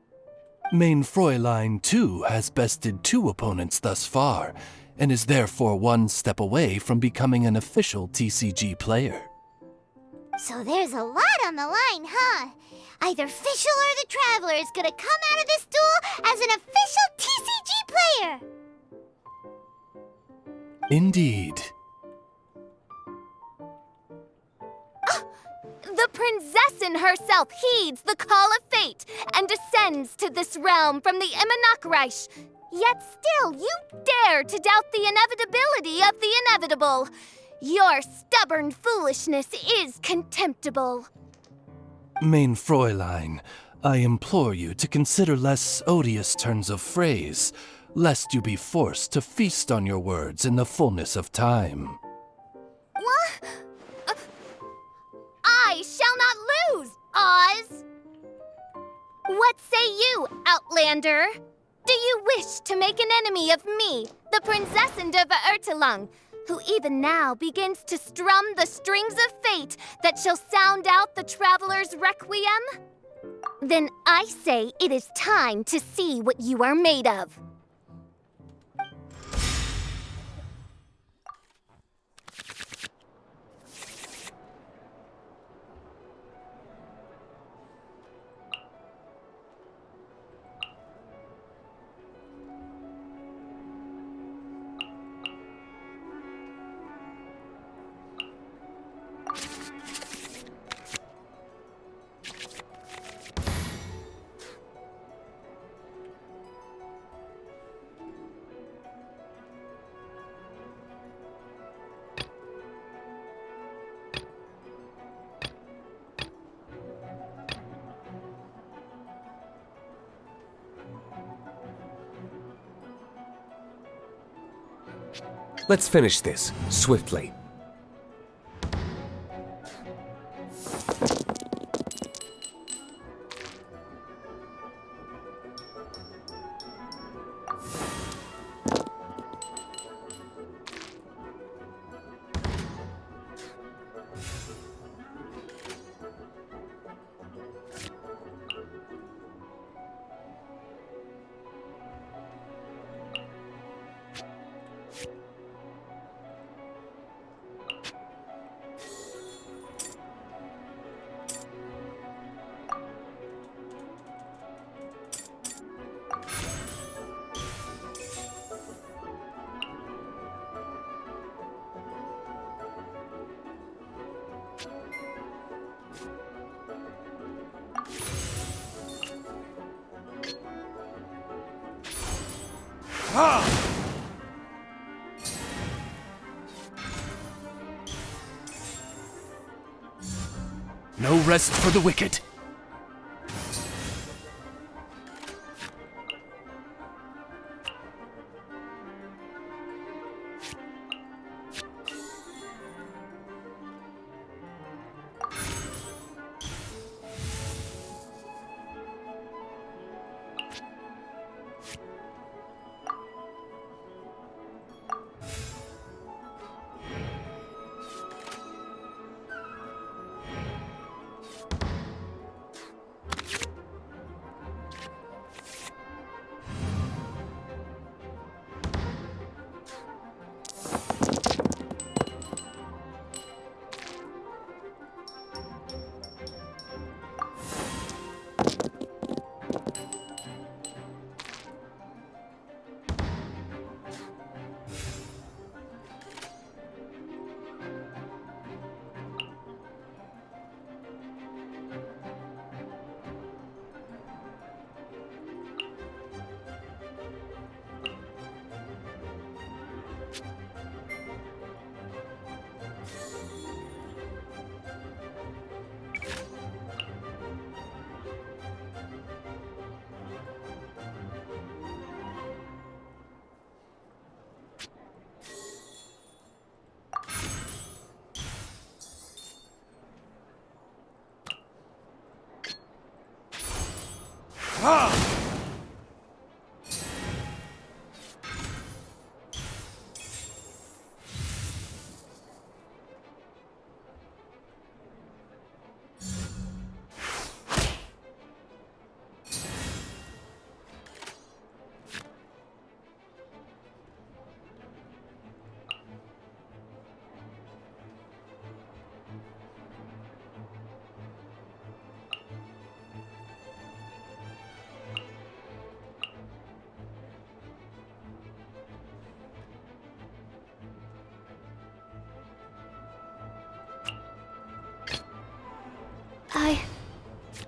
Mein Fräulein, too, has bested 2 opponents thus far, and is therefore one step away from becoming an official TCG player. So there's a lot on the line, huh? Either Fischl or the Traveler is gonna come out of this duel as an official TCG player! Indeed. The princessin herself heeds the call of fate and descends to this realm from the Immanakreich. Yet still you dare to doubt the inevitability of the inevitable. Your stubborn foolishness is contemptible. Mein Fräulein, I implore you to consider less odious turns of phrase, lest you be forced to feast on your words in the fullness of time. What? I shall not lose, Oz! What say you, Outlander? Do you wish to make an enemy of me, the Princessin de Verurtelung, who even now begins to strum the strings of fate that shall sound out the traveler's requiem? Then I say it is time to see what you are made of. Let's finish this, swiftly. No rest for the wicked.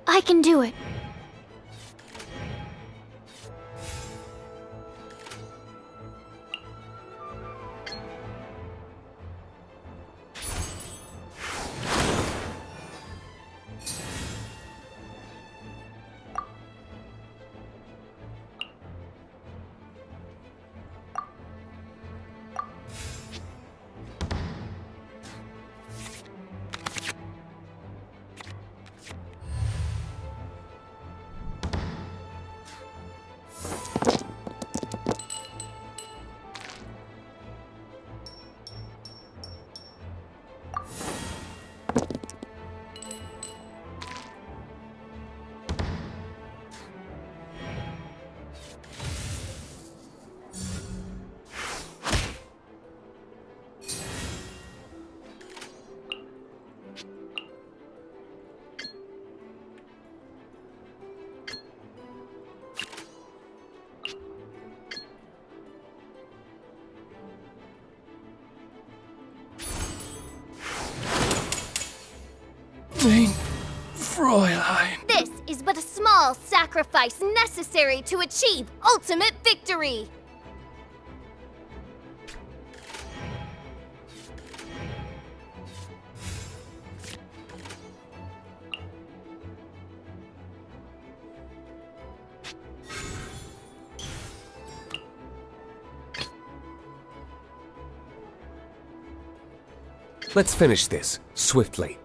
I can do it. Mein Fräulein. This is but a small sacrifice necessary to achieve ultimate victory. Let's finish this, swiftly.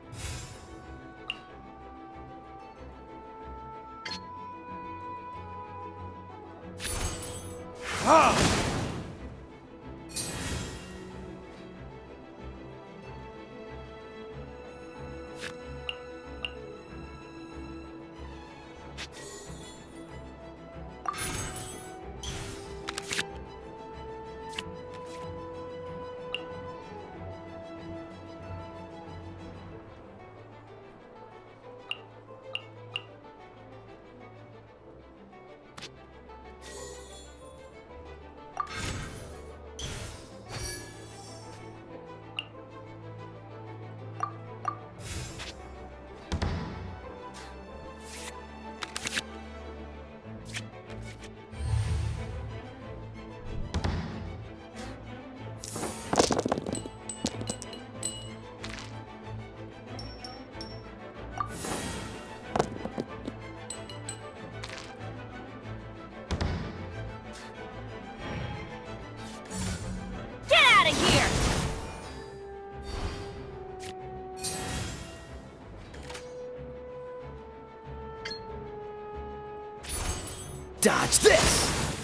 Dodge this!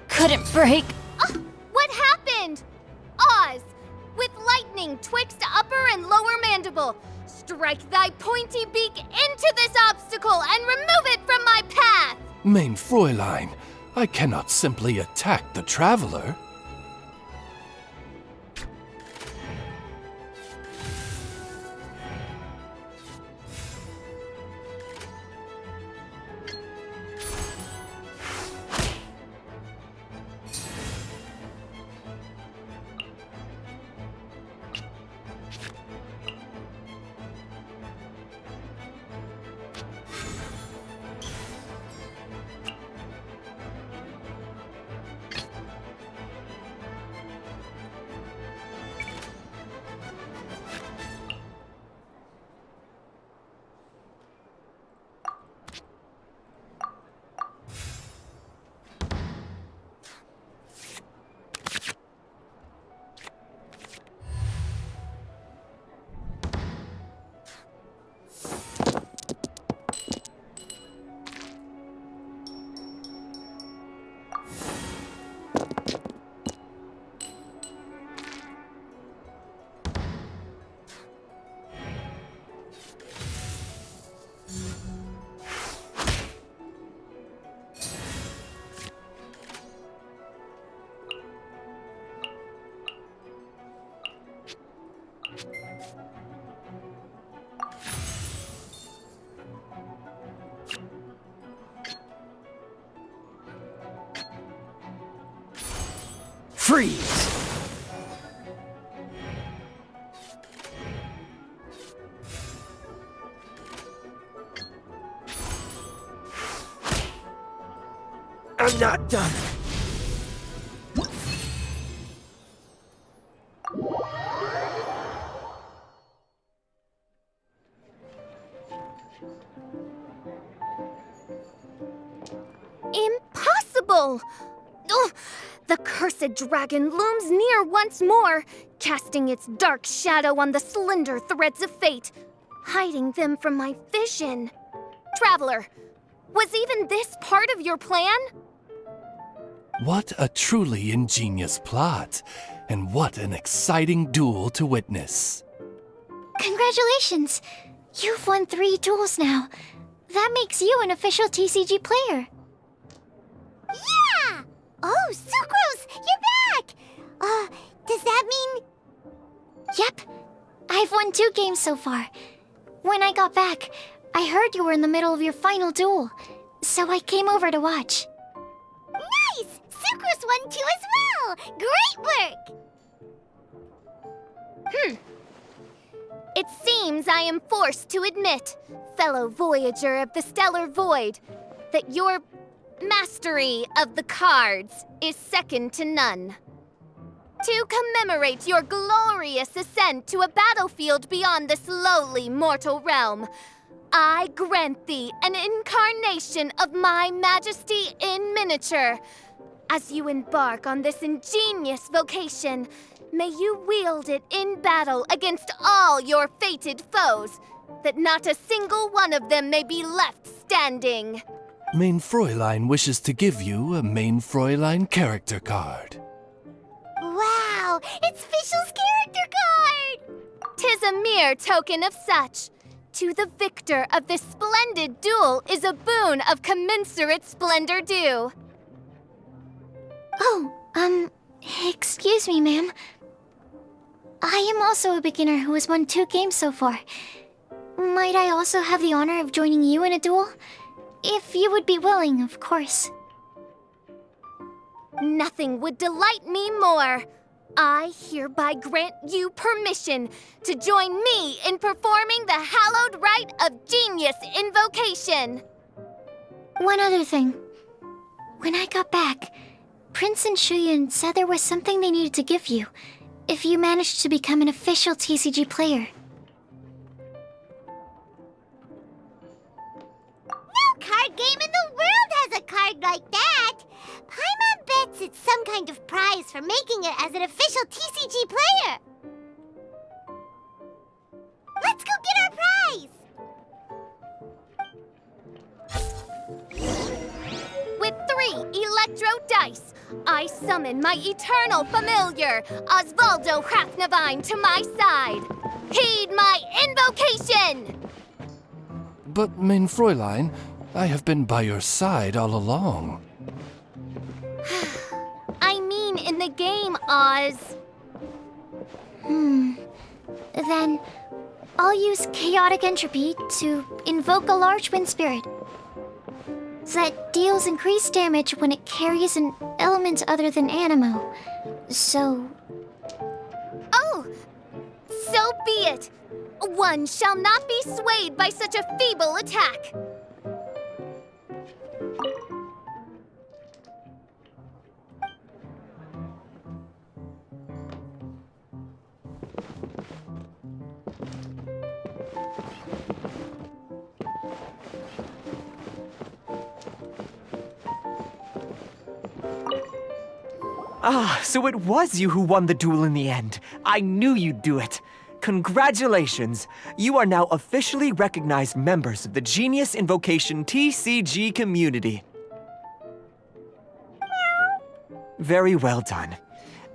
Couldn't break. What happened? Oz, with lightning twixt upper and lower mandible, strike thy pointy beak into this obstacle and remove it from my path! Mein Fräulein, I cannot simply attack the traveler. Freeze! I'm not done. Impossible! Ugh, the cursed dragon looms near once more, casting its dark shadow on the slender threads of fate, hiding them from my vision. Traveler, was even this part of your plan? What a truly ingenious plot, and what an exciting duel to witness. Congratulations! You've won 3 duels now. That makes you an official TCG player. Yeah! Oh, Sucrose, you're back! Does that mean... Yep. I've won 2 games so far. When I got back, I heard you were in the middle of your final duel, so I came over to watch. Nice! Sucrose won 2 as well! Great work! It seems I am forced to admit, fellow voyager of the stellar void, that your mastery of the cards is second to none. To commemorate your glorious ascent to a battlefield beyond this lowly mortal realm, I grant thee an incarnation of my majesty in miniature, As you embark on this ingenious vocation, may you wield it in battle against all your fated foes, that not a single one of them may be left standing. Main Fräulein wishes to give you a Main Fräulein character card. Wow, it's Fischl's character card! 'Tis a mere token of such. To the victor of this splendid duel is a boon of commensurate splendor due. Oh, excuse me, ma'am. I am also a beginner who has won 2 games so far. Might I also have the honor of joining you in a duel? If you would be willing, of course. Nothing would delight me more. I hereby grant you permission to join me in performing the hallowed rite of Genius Invocation. One other thing. When I got back, Prince and Shuyan said there was something they needed to give you if you managed to become an official TCG player. No card game in the world has a card like that! Paimon bets it's some kind of prize for making it as an official TCG player! Let's go get our prize! With 3 electro dice, I summon my eternal familiar, Osvaldo Hafnavine, to my side. Heed my invocation! But, Main Fräulein, I have been by your side all along. I mean in the game, Oz. Then, I'll use Chaotic Entropy to invoke a large wind spirit that deals increased damage when it carries an element other than Animo. So... Oh, so be it. One shall not be swayed by such a feeble attack. Ah, so it was you who won the duel in the end. I knew you'd do it. Congratulations! You are now officially recognized members of the Genius Invocation TCG community. Very well done.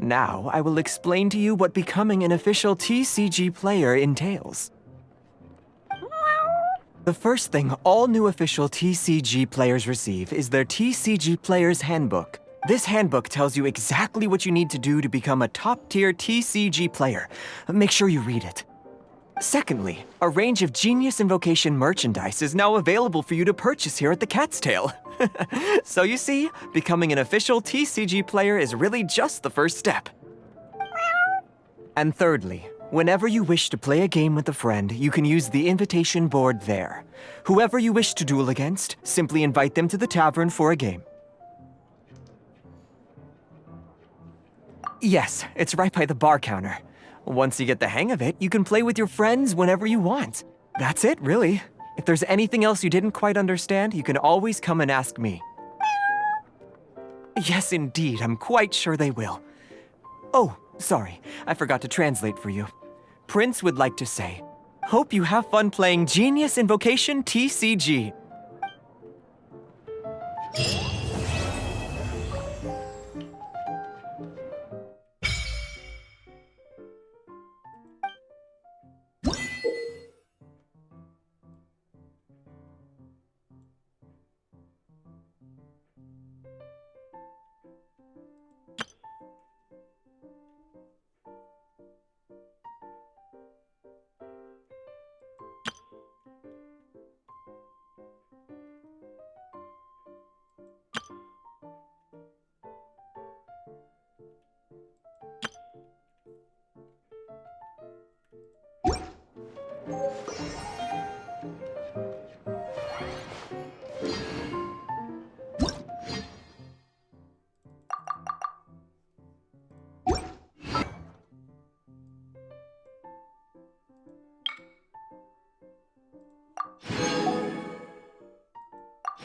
Now, I will explain to you what becoming an official TCG player entails. The first thing all new official TCG players receive is their TCG Player's Handbook. This handbook tells you exactly what you need to do to become a top-tier TCG player. Make sure you read it. Secondly, a range of Genius Invocation merchandise is now available for you to purchase here at the Cat's Tail. So you see, becoming an official TCG player is really just the first step. And thirdly, whenever you wish to play a game with a friend, you can use the invitation board there. Whoever you wish to duel against, simply invite them to the tavern for a game. Yes, it's right by the bar counter. Once you get the hang of it, you can play with your friends whenever you want. That's it, really. If there's anything else you didn't quite understand, you can always come and ask me. Yes, indeed, I'm quite sure they will. Oh, sorry, I forgot to translate for you. Prince would like to say, hope you have fun playing Genius Invocation TCG.